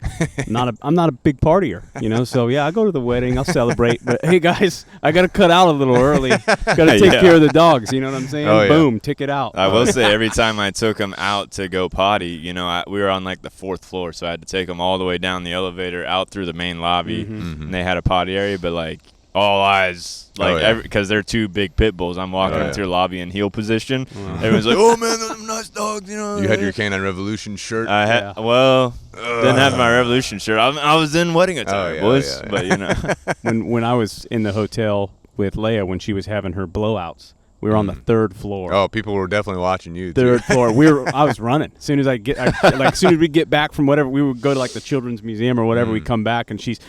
I'm not a big partier. You know, so yeah, I go to the wedding, I'll celebrate. But hey, guys, I got to cut out a little early. Got to take Yeah. care of the dogs. You know what I'm saying? Oh, yeah. Boom, ticket out. I will say every time I took them out to go potty, you know, we were on like the 4th floor, so I had to take them all the way down the elevator out through the main lobby, and they had a potty area, but like all eyes, like Oh, yeah. because they're 2 big pit bulls. I'm walking Oh, them yeah. through lobby in heel position. Everyone's like, "Oh man, those are nice dogs," you know. You had your Canine Revolution shirt? I had Yeah. well, didn't have my Revolution shirt. I was in wedding attire, yeah, boys. yeah, yeah. But you know, when I was in the hotel with Leia when she was having her blowouts, we were on the 3rd floor. Oh, people were definitely watching you, too. 3rd floor. I was running. As soon as as soon as we get back from whatever, we would go to like the children's museum or whatever. We come back and she's,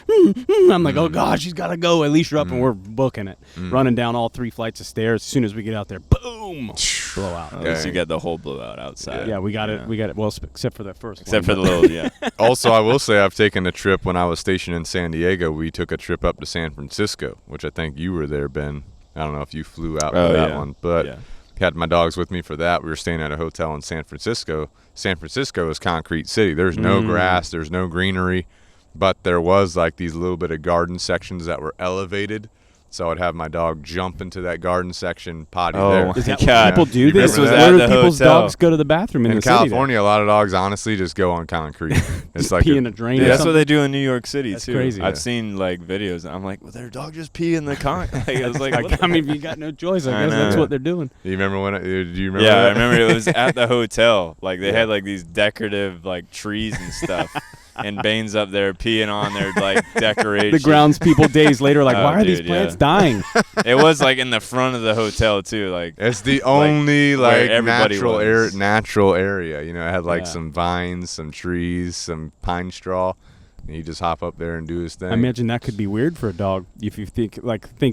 I'm like, oh God, she's got to go. At least you're up and we're booking it. Running down all 3 flights of stairs. As soon as we get out there, boom, blowout. at least you Dang. got the whole blowout outside. Yeah, we got it. Yeah. We got it. Well, except for that first Except one. for the little, yeah. Also, I will say I've taken a trip when I was stationed in San Diego. We took a trip up to San Francisco, which I think you were there, Ben. I don't know if you flew out for that one, but yeah. had my dogs with me for that. We were staying at a hotel in San Francisco. San Francisco is concrete city. There's no grass, there's no greenery, but there was like these little bit of garden sections that were elevated. So I'd have my dog jump into that garden section, potty Oh, there. my Is that God. what people do? You This remember where that? do At the people's hotel. dogs go to the bathroom in In the city? California, a lot of dogs honestly just go on concrete. It's like pee in a drain. Dude, or that's what something? they do in New York City That's too. crazy. I've Yeah. seen like videos, and I'm like, well, their dog just pee in the con. Like, I was like, what I the mean, you got no choice. I I guess that's know. what they're doing. Do you remember when? Do you remember? yeah, I that? remember it was at the hotel. Like they Yeah. had like these decorative like trees and stuff, and Bane's up there peeing on their like decoration. The groundspeople days later, like, Oh, why are these dude, plants yeah. dying? It was like in the front of the hotel too. Like It's the only where like everybody was. natural area. You know, it had like Yeah. some vines, some trees, some pine straw. And he just hop up there and do his thing. I imagine that could be weird for a dog if you think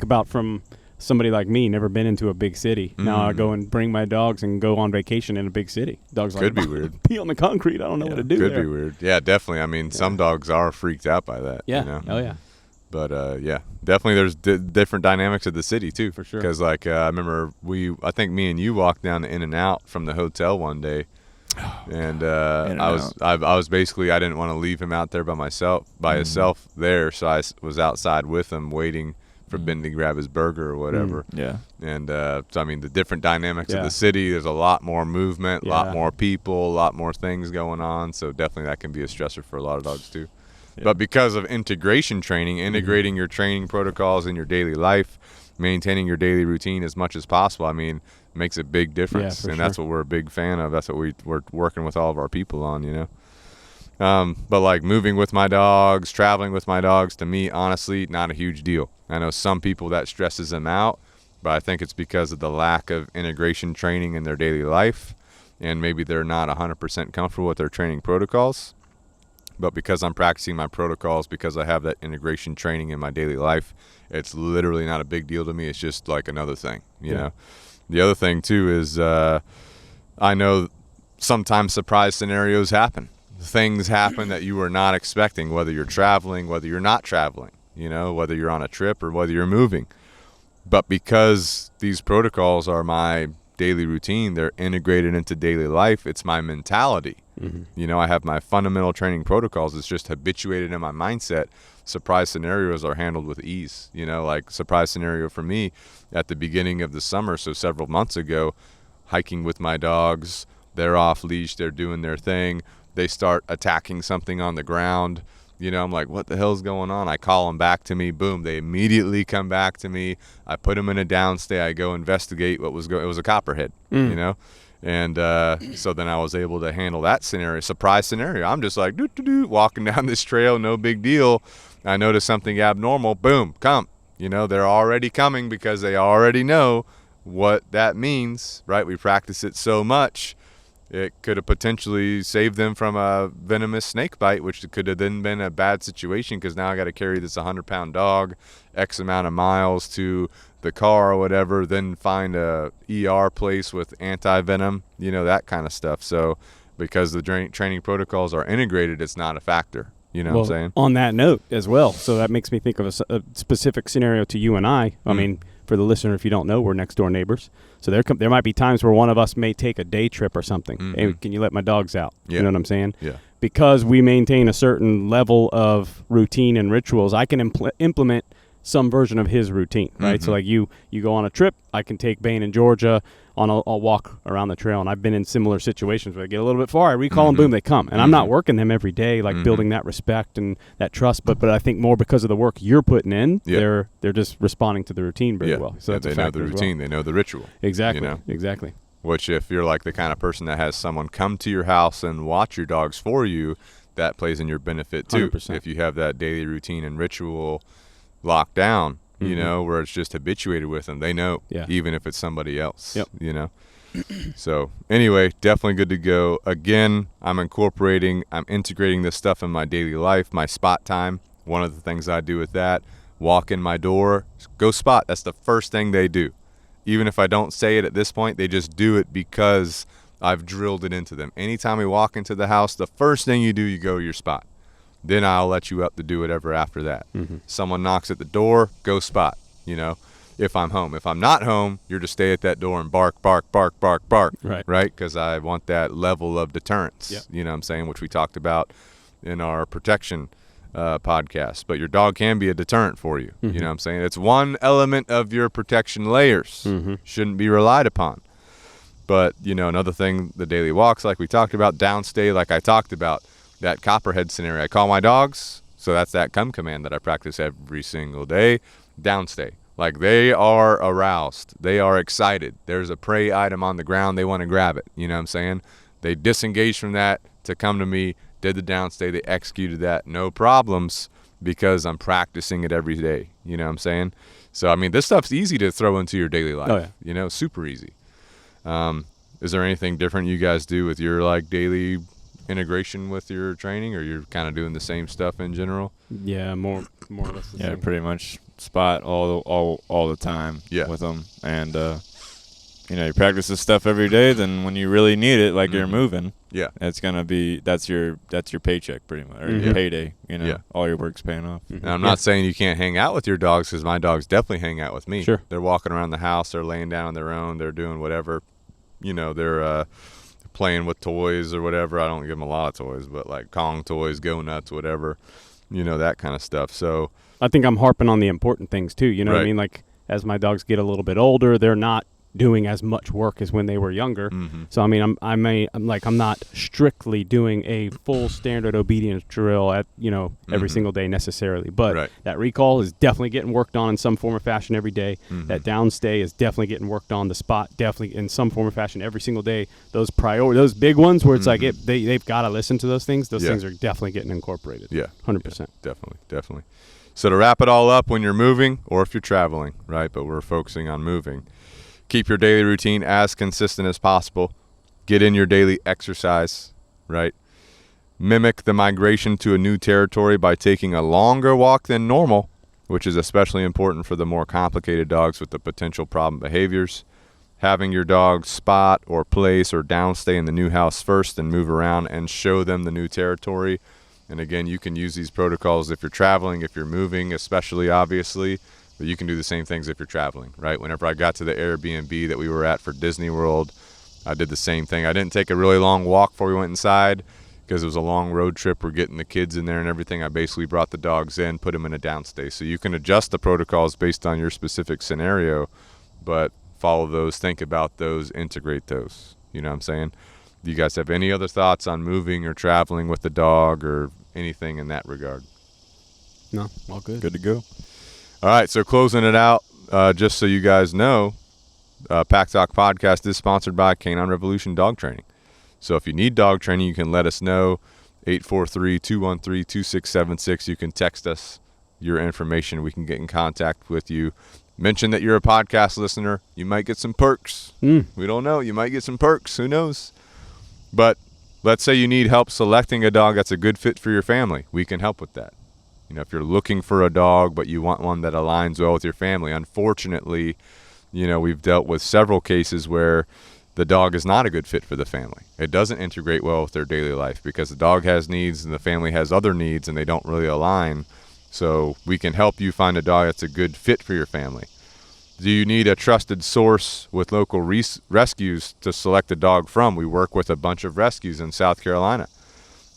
about from somebody like me, never been into a big city. Now I go and bring my dogs and go on vacation in a big city. Dogs Could like be weird. pee on the concrete. I don't know what to do Could there. be weird. Yeah, definitely. I mean, some dogs are freaked out by that. Yeah. You know? Oh yeah. But yeah, definitely there's different dynamics of the city too. For sure. Because like I remember I think me and you walked down to In-N-Out from the hotel one day, and I was basically, I didn't want to leave him out there by himself there, so I was outside with him waiting for Ben to grab his burger or whatever. yeah, And so I mean, the different dynamics Yeah. of the city. There's a lot more movement, a Yeah. lot more people, a lot more things going on. So definitely that can be a stressor for a lot of dogs too. Yeah. But because of integration training, integrating your training protocols in your daily life, maintaining your daily routine as much as possible, I mean, makes a big difference. for And that's sure. what we're a big fan of. That's what we're working with all of our people on, you know. But like moving with my dogs, traveling with my dogs, to me, honestly, not a huge deal. I know some people that stresses them out, but I think it's because of the lack of integration training in their daily life. and maybe they're not 100% comfortable with their training protocols. But because I'm practicing my protocols, because I have that integration training in my daily life, it's literally not a big deal to me. It's just like another thing, you know. The other thing too is I know sometimes surprise scenarios happen. Things happen that you were not expecting, whether you're traveling, whether you're not traveling, you know, whether you're on a trip or whether you're moving. But because these protocols are my daily routine, they're integrated into daily life, it's my mentality. You know, I have my fundamental training protocols. It's just habituated in my mindset. Surprise scenarios are handled with ease. You know, like surprise scenario for me at the beginning of the summer, so several months ago, hiking with my dogs, they're off leash, they're doing their thing, they start attacking something on the ground. You know, I'm like, what the hell's going on? I call them back to me. Boom, they immediately come back to me. I put them in a downstay. I go investigate what was going. It was a copperhead, you know. And so then I was able to handle that scenario, surprise scenario. I'm just like, walking down this trail, no big deal. I notice something abnormal. Boom, come. You know, they're already coming because they already know what that means, right? We practice it so much. It could have potentially saved them from a venomous snake bite, which could have then been a bad situation because now I got to carry this 100-pound dog X amount of miles to the car or whatever, then find a ER place with anti-venom, you know, that kind of stuff. So because the training protocols are integrated, it's not a factor. You know what I'm saying? On that note as well, so that makes me think of a specific scenario to you and I. I mean, for the listener, if you don't know, we're next door neighbors. So there might be times where one of us may take a day trip or something. Hey, can you let my dogs out? You know what I'm saying? Yeah. Because we maintain a certain level of routine and rituals, I can implement some version of his routine, right? So like you go on a trip, I can take Bane in Georgia on a walk around the trail, and I've been in similar situations where I get a little bit far, I recall them, boom, they come. And I'm not working them every day, like building that respect and that trust, but I think more because of the work you're putting in, they're just responding to the routine very well. So that's they know the routine, they know the ritual. Exactly, you know? Exactly. Which if you're like the kind of person that has someone come to your house and watch your dogs for you, that plays in your benefit too. 100%. If you have that daily routine and ritual locked down, you know, where it's just habituated with them, they know, even if it's somebody else, you know. So anyway, definitely good to go. Again, I'm integrating this stuff in my daily life. My spot time, one of the things I do with that, walk in my door, go spot. That's the first thing they do. Even if I don't say it at this point, they just do it because I've drilled it into them. Anytime we walk into the house, the first thing you do, you go to your spot. Then I'll let you up to do whatever after that. Someone knocks at the door, go spot, you know, if I'm home. If I'm not home, you're to stay at that door and bark, bark, bark, bark, bark, right? Because I want that level of deterrence, you know what I'm saying, which we talked about in our protection podcast. But your dog can be a deterrent for you, you know what I'm saying? It's one element of your protection layers, shouldn't be relied upon. But, you know, another thing, the daily walks like we talked about, downstay like I talked about, that copperhead scenario. I call my dogs, so that's that come command that I practice every single day. Downstay. Like they are aroused. They are excited. There's a prey item on the ground. They want to grab it. You know what I'm saying? They disengaged from that to come to me, did the downstay. They executed that. No problems because I'm practicing it every day. You know what I'm saying? So, I mean, this stuff's easy to throw into your daily life. Oh, yeah. You know, super easy. Is there anything different you guys do with your, like, daily integration with your training, or you're kind of doing the same stuff in general? Yeah, more or less the same. Pretty much spot all the time with them. And you know, you practice this stuff every day, then when you really need it, like you're moving, it's gonna be that's your paycheck pretty much, or your payday, you know. All your work's paying off. And I'm not saying you can't hang out with your dogs, because my dogs definitely hang out with me. Sure. They're walking around the house, they're laying down on their own, they're doing whatever, you know, they're playing with toys or whatever. I don't give them a lot of toys, but like Kong toys, Go Nuts, whatever, you know, that kind of stuff. So I think I'm harping on the important things too. You know what I mean? Like as my dogs get a little bit older, they're not doing as much work as when they were younger. So I mean, I'm not strictly doing a full standard obedience drill at, you know, every single day necessarily, but that recall is definitely getting worked on in some form or fashion every day. That downstay is definitely getting worked on. The spot definitely in some form or fashion every single day. Those those big ones where it's like they've got to listen to those things. Those things are definitely getting incorporated. 100%. Definitely. So to wrap it all up, when you're moving or if you're traveling, right? But we're focusing on moving. Keep your daily routine as consistent as possible. Get in your daily exercise, right? Mimic the migration to a new territory by taking a longer walk than normal, which is especially important for the more complicated dogs with the potential problem behaviors. Having your dog spot or place or downstay in the new house first and move around and show them the new territory. And again, you can use these protocols if you're traveling, if you're moving, especially obviously, but you can do the same things if you're traveling, right? Whenever I got to the Airbnb that we were at for Disney World, I did the same thing. I didn't take a really long walk before we went inside because it was a long road trip. We're getting the kids in there and everything. I basically brought the dogs in, put them in a downstay. So you can adjust the protocols based on your specific scenario, but follow those, think about those, integrate those. You know what I'm saying? Do you guys have any other thoughts on moving or traveling with the dog or anything in that regard? No, all good. Good to go. All right, so closing it out, just so you guys know, Pack Talk Podcast is sponsored by Canine Revolution Dog Training. So if you need dog training, you can let us know, 843-213-2676. You can text us your information. We can get in contact with you. Mention that you're a podcast listener. You might get some perks. We don't know. You might get some perks. Who knows? But let's say you need help selecting a dog that's a good fit for your family. We can help with that. You know, if you're looking for a dog, but you want one that aligns well with your family, unfortunately, you know, we've dealt with several cases where the dog is not a good fit for the family. It doesn't integrate well with their daily life because the dog has needs and the family has other needs and they don't really align. So we can help you find a dog that's a good fit for your family. Do you need a trusted source with local rescues to select a dog from? We work with a bunch of rescues in South Carolina.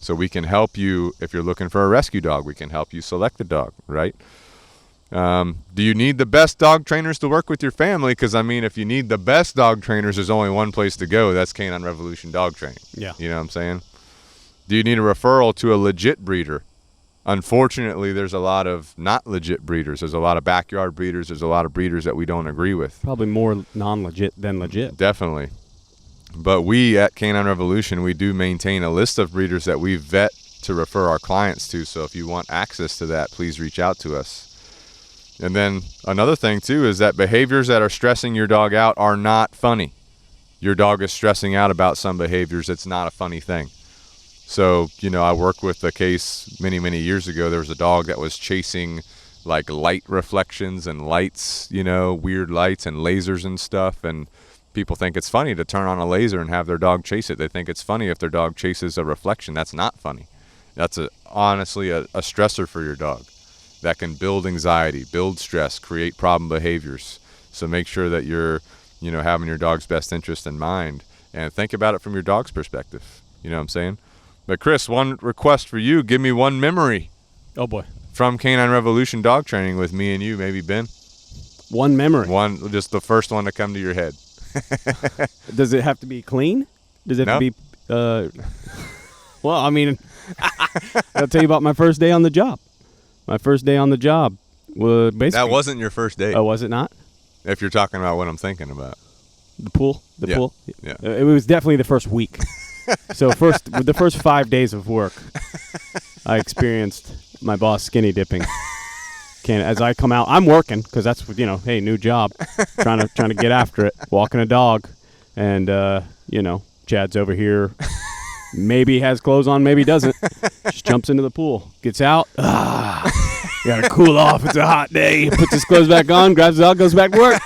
So we can help you if you're looking for a rescue dog. We can help you select a dog, right? Do you need the best dog trainers to work with your family? Because, I mean, if you need the best dog trainers, there's only one place to go. That's Canine Revolution Dog Training. Yeah. You know what I'm saying? Do you need a referral to a legit breeder? Unfortunately, there's a lot of not legit breeders. There's a lot of backyard breeders. There's a lot of breeders that we don't agree with. Probably more non-legit than legit. Definitely. But we at Canine Revolution, we do maintain a list of breeders that we vet to refer our clients to. So if you want access to that, please reach out to us. And then another thing, too, is that behaviors that are stressing your dog out are not funny. Your dog is stressing out about some behaviors. It's not a funny thing. So, you know, I worked with a case many, many years ago. There was a dog that was chasing, like, light reflections and lights, you know, weird lights and lasers and stuff. And people think it's funny to turn on a laser and have their dog chase it. They think it's funny if their dog chases a reflection. That's not funny. That's honestly a stressor for your dog. That can build anxiety, build stress, create problem behaviors. So make sure that you're, you know, having your dog's best interest in mind and think about it from your dog's perspective. You know what I'm saying? But Chris, one request for you, give me one memory. Oh boy. From Canine Revolution Dog Training with me and you, maybe Ben. One memory. One, just the first one to come to your head. Does it have to be clean? Does it have to be, well, I mean, I'll tell you about my first day on the job. My first day on the job was basically. That wasn't your first day. Oh, was it not? If you're talking about what I'm thinking about. The pool? Yeah. Pool? Yeah. It was definitely the first week. So the first 5 days of work, I experienced my boss skinny dipping. As I come out, I'm working because that's, you know, hey, new job, trying to get after it, walking a dog, and you know, Chad's over here. Maybe has clothes on, maybe doesn't. Just jumps into the pool, gets out. Gotta cool off. It's a hot day. Puts his clothes back on, grabs the dog, goes back to work.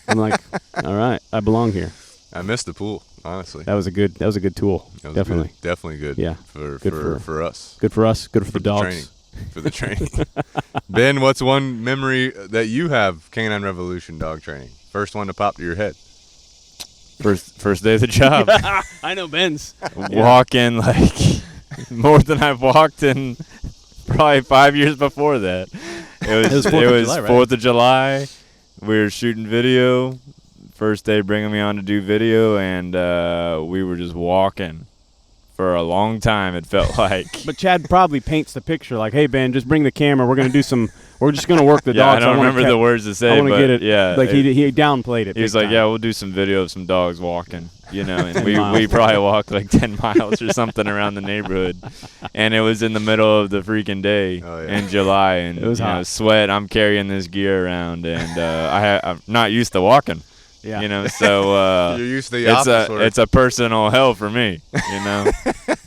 I'm like, all right, I belong here. I missed the pool, honestly. That was a good tool. That was Definitely. good. Definitely good. Yeah. For us. Good for us. Good for the dogs. Training. For the training. Ben, what's one memory that you have Canine Revolution Dog Training? First one to pop to your head. First day of the job. I know Ben's. Walking like more than I've walked in probably 5 years before that. It was 4th of July. We were shooting video. First day bringing me on to do video, and we were just walking for a long time, it felt like. But Chad probably paints the picture like, hey, Ben, just bring the camera. We're going to do some – we're just going to work the dogs. I don't remember the words to say, I want to get it. Yeah. Like he downplayed it. He was like, time. yeah, we'll do some video of some dogs walking, you know. And we probably walked like 10 miles or something around the neighborhood. And it was in the middle of the freaking day in July. And it was hot. Sweat. I'm carrying this gear around, and I'm not used to walking. Yeah. You know, so You're used to the office work. it's a personal hell for me. You know,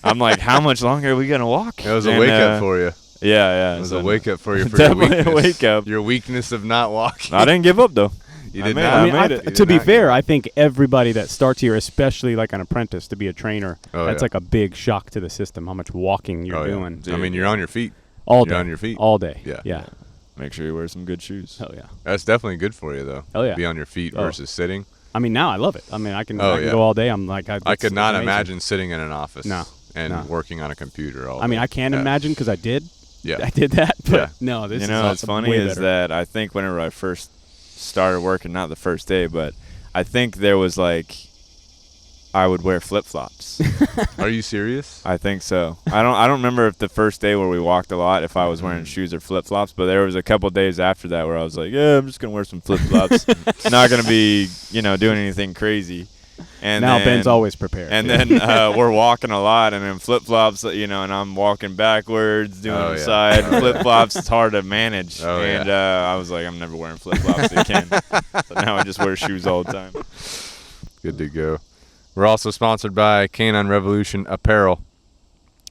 I'm like, how much longer are we gonna walk? It was a wake up for you. Yeah. It was a wake up for you for your definitely weakness. a wake up. Your weakness of not walking. I didn't give up though. You did I not. made it. To be fair, I think everybody that starts here, especially like an apprentice to be a trainer, that's like a big shock to the system, how much walking you're doing. I mean, you're on your feet. All day. You're on your feet. All day. Yeah. Yeah. Make sure you wear some good shoes. Hell yeah. That's definitely good for you, though. Oh, yeah. Be on your feet versus sitting. I mean, now I love it. I mean, I can yeah. go all day. I'm like, I could not imagine sitting in an office No. working on a computer all day. I mean, I can imagine because I did. Yeah. I did that. But Yeah. no, this You is know, what's funny way is better. that I think whenever I first started working, not the first day, but I think there was like, I would wear flip-flops. Are you serious? I think so. I don't remember if the first day where we walked a lot, if I was wearing shoes or flip-flops, but there was a couple days after that where I was like, yeah, I'm just going to wear some flip-flops. Not going to be, doing anything crazy. And now then, Ben's always prepared. And then we're walking a lot, and then flip-flops, and I'm walking backwards, doing side flip-flops. It's hard to manage. I was like, I'm never wearing flip-flops again. So now I just wear shoes all the time. Good to go. We're also sponsored by Canine Revolution Apparel.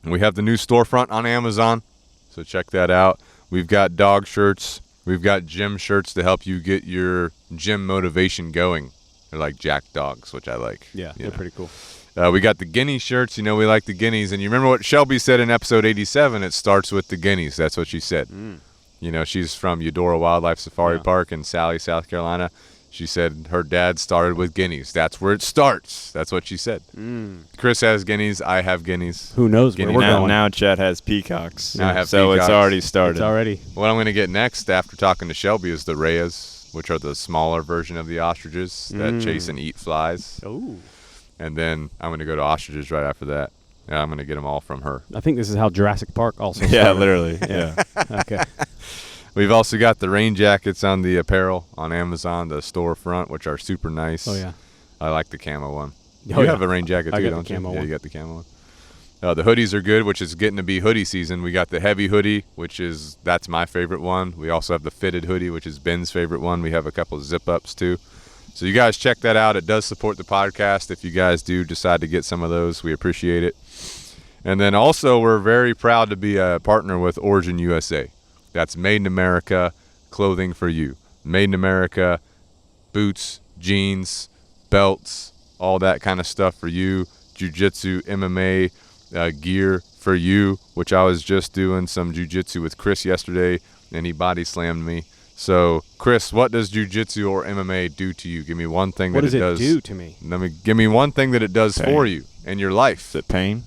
We have the new storefront on Amazon, so check that out. We've got dog shirts. We've got gym shirts to help you get your gym motivation going. They're like Jack Dogs, which I like. Yeah, they're pretty cool. We got the guinea shirts. We like the guineas. And you remember what Shelby said in episode 87? It starts with the guineas. That's what she said. She's from Eudora Wildlife Safari Park in Sally, South Carolina. She said her dad started with guineas. That's where it starts. That's what she said. Chris has guineas. I have guineas. Who knows where we're going. Now Chet has peacocks. Now I have so peacocks. It's already started. It's already. What I'm going to get next after talking to Shelby is the reyes, which are the smaller version of the ostriches that chase and eat flies. Oh. And then I'm going to go to ostriches right after that. Yeah, I'm going to get them all from her. I think this is how Jurassic Park also started. Yeah, literally. Yeah. Okay. We've also got the rain jackets on the apparel on Amazon, the storefront, which are super nice. Oh, yeah. I like the camo one. Oh, You yeah. have a rain jacket I too, got don't the you? camo Yeah, one. you got the camo one. The hoodies are good, which is getting to be hoodie season. We got the heavy hoodie, that's my favorite one. We also have the fitted hoodie, which is Ben's favorite one. We have a couple of zip-ups too. So you guys check that out. It does support the podcast. If you guys do decide to get some of those, we appreciate it. And then also we're very proud to be a partner with Origin USA. That's Made in America clothing for you. Made in America, boots, jeans, belts, all that kind of stuff for you. Jiu-jitsu, MMA gear for you, which I was just doing some jiu-jitsu with Chris yesterday, and he body slammed me. So, Chris, what does jiu-jitsu or MMA do to you? Give me one thing that it does. What does it do to me? Give me one thing that it does for you in your life. Is it pain?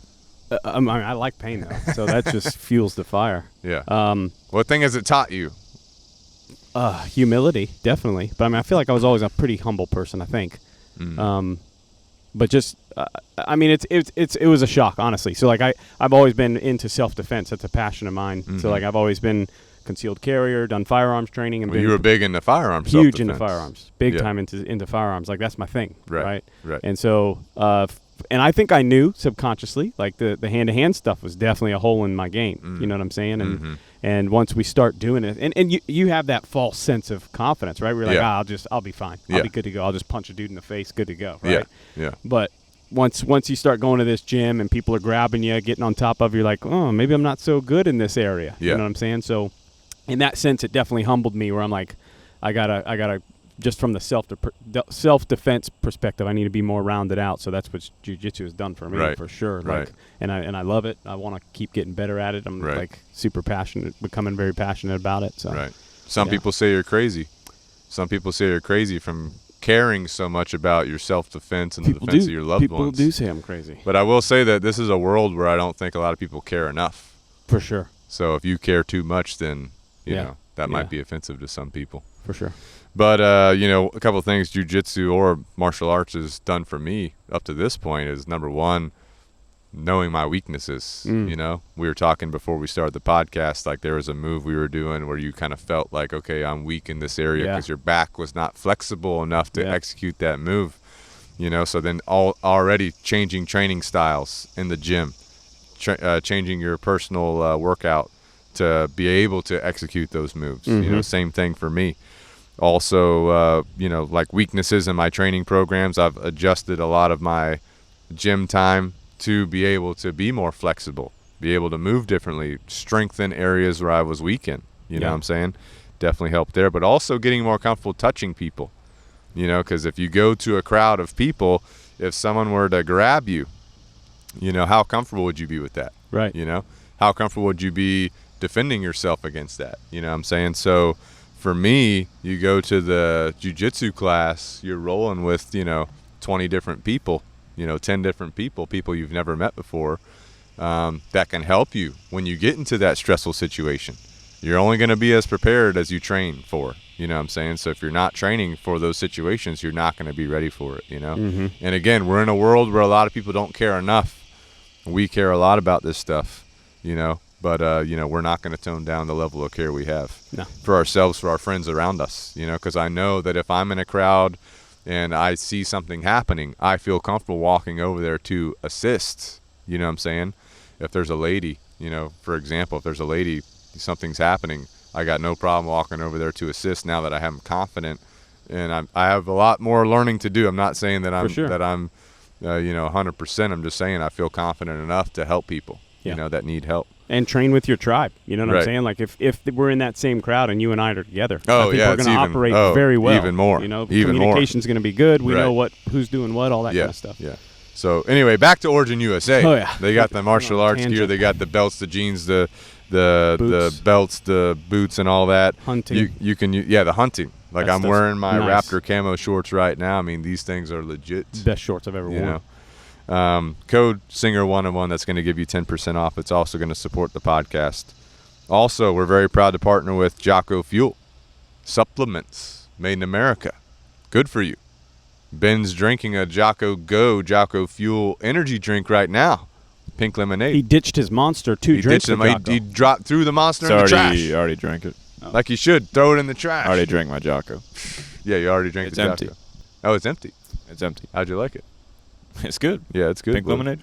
I like pain, though, so that just fuels the fire. Yeah. What thing has it taught you? Humility, definitely. But I feel like I was always a pretty humble person, I think. But just, it was a shock, honestly. So, like, I've always been into self-defense. That's a passion of mine. So, like, I've always been concealed carrier, done firearms training. And you were big into firearms. Huge self-defense. into firearms. Big time into firearms. Like, that's my thing. Right. And so, and I think I knew subconsciously, like, the hand-to-hand stuff was definitely a hole in my game. You know what I'm saying? And once we start doing it, and you have that false sense of confidence, right? We're like, I'll be fine. I'll be good to go. I'll just punch a dude in the face, good to go, right? Yeah. But once you start going to this gym and people are grabbing you, getting on top of you, like, oh, maybe I'm not so good in this area. You know what I'm saying? So in that sense, it definitely humbled me where I'm like, I gotta just from the self-defense perspective, I need to be more rounded out. So that's what jiu-jitsu has done for me, for sure. Like, and I love it. I want to keep getting better at it. I'm like super passionate, becoming very passionate about it. So some people say you're crazy. Some people say you're crazy from caring so much about your self-defense and the defense of your loved ones. People do say I'm crazy. But I will say that this is a world where I don't think a lot of people care enough. For sure. So if you care too much, then you know that might be offensive to some people. For sure. But, a couple of things jiu-jitsu or martial arts has done for me up to this point is, number one, knowing my weaknesses. We were talking before we started the podcast, like there was a move we were doing where you kind of felt like, okay, I'm weak in this area because your back was not flexible enough to execute that move. So then already changing training styles in the gym, changing your personal workout to be able to execute those moves. Same thing for me. Also, like weaknesses in my training programs, I've adjusted a lot of my gym time to be able to be more flexible, be able to move differently, strengthen areas where I was weak in. You know what I'm saying? Definitely helped there. But also getting more comfortable touching people, because if you go to a crowd of people, if someone were to grab you, how comfortable would you be with that? Right. How comfortable would you be defending yourself against that? You know what I'm saying? So for me, you go to the jiu-jitsu class, you're rolling with, 20 different people, 10 different people you've never met before, that can help you when you get into that stressful situation. You're only going to be as prepared as you train for, you know what I'm saying? So if you're not training for those situations, you're not going to be ready for it, Mm-hmm. And again, we're in a world where a lot of people don't care enough. We care a lot about this stuff, but, we're not going to tone down the level of care we have for ourselves, for our friends around us, because I know that if I'm in a crowd and I see something happening, I feel comfortable walking over there to assist, you know what I'm saying? If there's a lady, for example, if there's a lady, something's happening, I got no problem walking over there to assist now that I am confident, and I have a lot more learning to do. I'm not saying that I'm 100%. I'm just saying I feel confident enough to help people, that need help. And train with your tribe. You know what I'm saying? Like if we're in that same crowd and you and I are together, I think we're going to operate very well. Even more. Communication's going to be good. We know who's doing what, all that kind of stuff. Yeah. So anyway, back to Origin USA. Oh yeah. They got the martial arts gear. They got the belts, the jeans, the belts, the boots, and all that. Hunting. You can the hunting. Like I'm wearing my nice. Raptor camo shorts right now. I mean, these things are legit. Best shorts I've ever worn. Code Singer101, that's going to give you 10% off. It's also going to support the podcast. Also, we're very proud to partner with Jocko Fuel. Supplements made in America. Good for you. Ben's drinking a Jocko Fuel energy drink right now. Pink lemonade. He ditched his Monster to drink the Jocko. He dropped through the Monster in the trash. I already drank it. Like you should. Throw it in the trash. I already drank my Jocko. Yeah, you already drank the empty. Jocko. Oh, it's empty. It's empty. How'd you like it? It's good. Yeah, it's good. Pink lemonade.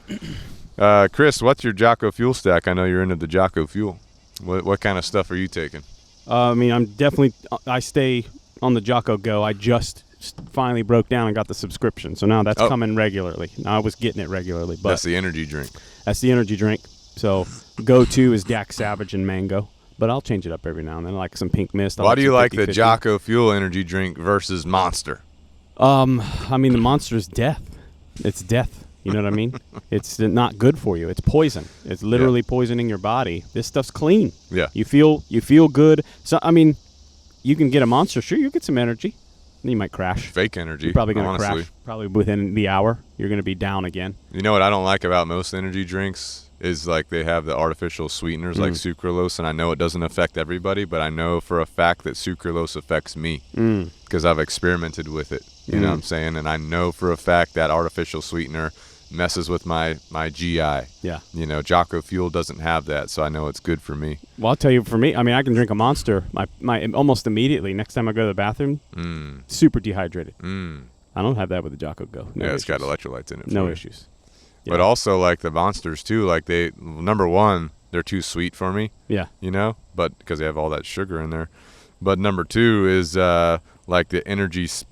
Chris, what's your Jocko Fuel stack? I know you're into the Jocko Fuel. What kind of stuff are you taking? I stay on the Jocko Go. I just finally broke down and got the subscription, so now that's coming regularly. Now, I was getting it regularly, but that's the energy drink. That's the energy drink. So go-to is Dak Savage and Mango, but I'll change it up every now and then. I like some Pink Mist. Why do you like the Jocko Fuel energy drink versus Monster? The Monster is death. It's death. You know what I mean? It's not good for you. It's poison. It's literally poisoning your body. This stuff's clean. Yeah. You feel good. So you can get a Monster. Sure, you get some energy. Then you might crash. Fake energy. You're probably going to crash. Probably within the hour, you're going to be down again. You know what I don't like about most energy drinks is like they have the artificial sweeteners like sucralose, and I know it doesn't affect everybody, but I know for a fact that sucralose affects me because I've experimented with it. You know what I'm saying? And I know for a fact that artificial sweetener messes with my GI. Yeah. Jocko Fuel doesn't have that, so I know it's good for me. Well, I'll tell you, for me, I can drink a Monster my almost immediately. Next time I go to the bathroom, super dehydrated. I don't have that with the Jocko Go. It's got electrolytes in it. No issues. Yeah. But also, like the Monsters too, like number one, they're too sweet for me. Yeah. But because they have all that sugar in there. But number two is like the energy's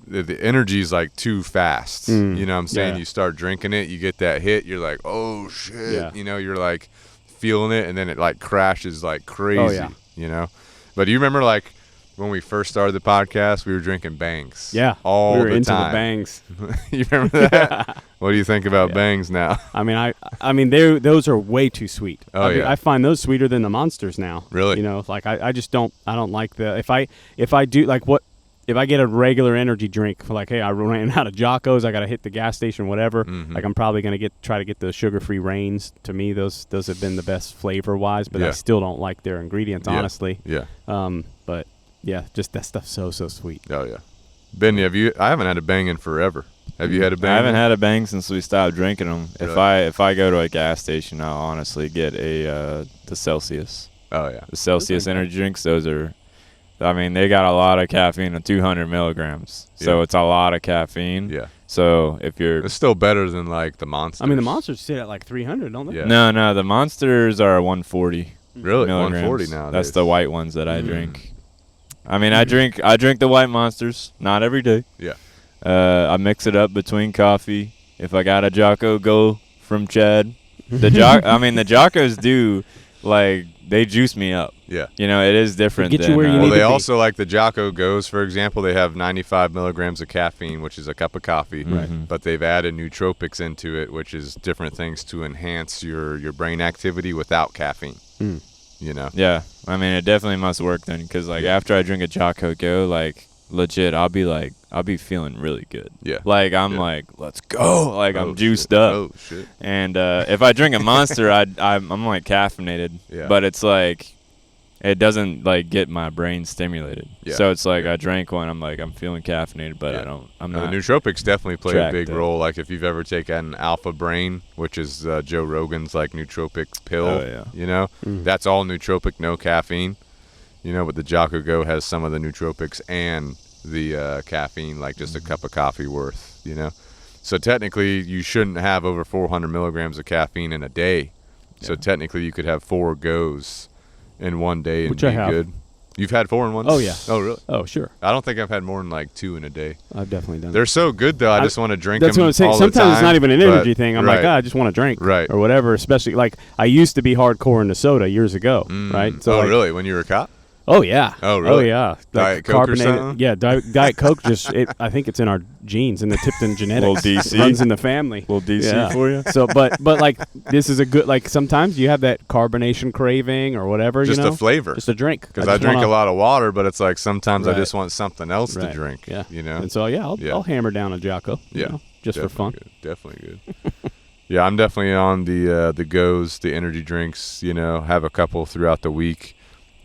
like too fast. You know what I'm saying? Yeah. You start drinking it, you get that hit, you're like, oh shit. Yeah. You're like feeling it, and then it like crashes like crazy. Oh, yeah. But do you remember like when we first started the podcast, we were drinking Bangs. Yeah. All we were the into time. the Bangs. You remember that? What do you think about Bangs now? Those are way too sweet. I find those sweeter than the Monsters now. Really? Like I just don't like the if I do like what if I get a regular energy drink, like, hey, I ran out of Jocko's, I got to hit the gas station, whatever. Like, I'm probably going to try to get the sugar-free Reigns. To me, those have been the best flavor-wise, but I still don't like their ingredients, honestly. Yeah. But yeah, just that stuff's so sweet. Oh yeah. Ben, I haven't had a Bang in forever. Have you had a Bang? I haven't had a Bang since we stopped drinking them. Really? If I go to a gas station, I'll honestly get the Celsius. Oh yeah. The Celsius energy drinks. Those are. They got a lot of caffeine at 200 milligrams. So it's a lot of caffeine. Yeah. So if you're... It's still better than, like, the Monsters. The Monsters sit at, like, 300, don't they? Yeah. No, the Monsters are 140. Really? Milligrams. 140 now. That's the white ones that I drink. I mean, I drink the white monsters, not every day. Yeah. I mix it up between coffee. If I got a Jocko Go from Chad, the Jockos do, like, they juice me up. Yeah. You know, it is different. Get you where you Well, need they to be. also, like the Jocko Goes, for example, they have 95 milligrams of caffeine, which is a cup of coffee. Right. But they've added nootropics into it, which is different things to enhance your brain activity without caffeine. You know? Yeah. I mean, it definitely must work then, because, like, after I drink a Jocko Go, like, legit, I'll be feeling really good. Yeah. Like, I'm like, let's go. Like, I'm juiced up. Oh, shit. And if I drink a Monster, I'm like caffeinated. Yeah. But it's like, it doesn't like get my brain stimulated. Yeah. So it's like I drank one, I'm like, I'm feeling caffeinated, but Yeah. I'm No, not. the nootropics definitely play a tracked big up. role. Like if you've ever taken Alpha Brain, which is Joe Rogan's like nootropic pill, Oh, yeah. you know, that's all nootropic, no caffeine. You know, but the Jocko Go has some of the nootropics and the caffeine, like just a cup of coffee worth, you know. So technically, you shouldn't have over 400 milligrams of caffeine in a day. So technically, you could have 4 goes in one day and Which be I have. good. You've had 4 in one? Oh, yeah. Oh, really? Oh, sure. I don't think I've had more than like 2 in a day. I've definitely done They're so good, though. I just want to drink That's them what I'm saying. all the Sometimes it's time, not even an but- energy thing. I'm like, I just want to drink, Right. or whatever. Especially like I used to be hardcore into soda years ago, right? So like, really? When you were a cop? Oh yeah. Oh, really? Oh yeah. Like Diet Coke or something? Yeah, Diet Coke. I think it's in our genes, in the Tipton genetics. Little DC. Runs in the family. Little DC Yeah. for you. So, but like this is a good, like sometimes you have that carbonation craving or whatever. Just you know? a flavor. Just a drink. Because I drink a lot of water, but it's like sometimes I Right. just want something else to Right. drink. Yeah. You know? And so I'll hammer down a Jocko. you Yeah. know, just for fun. Good. Definitely good. Yeah, I'm definitely on the goes, the energy drinks. You know, have a couple throughout the week.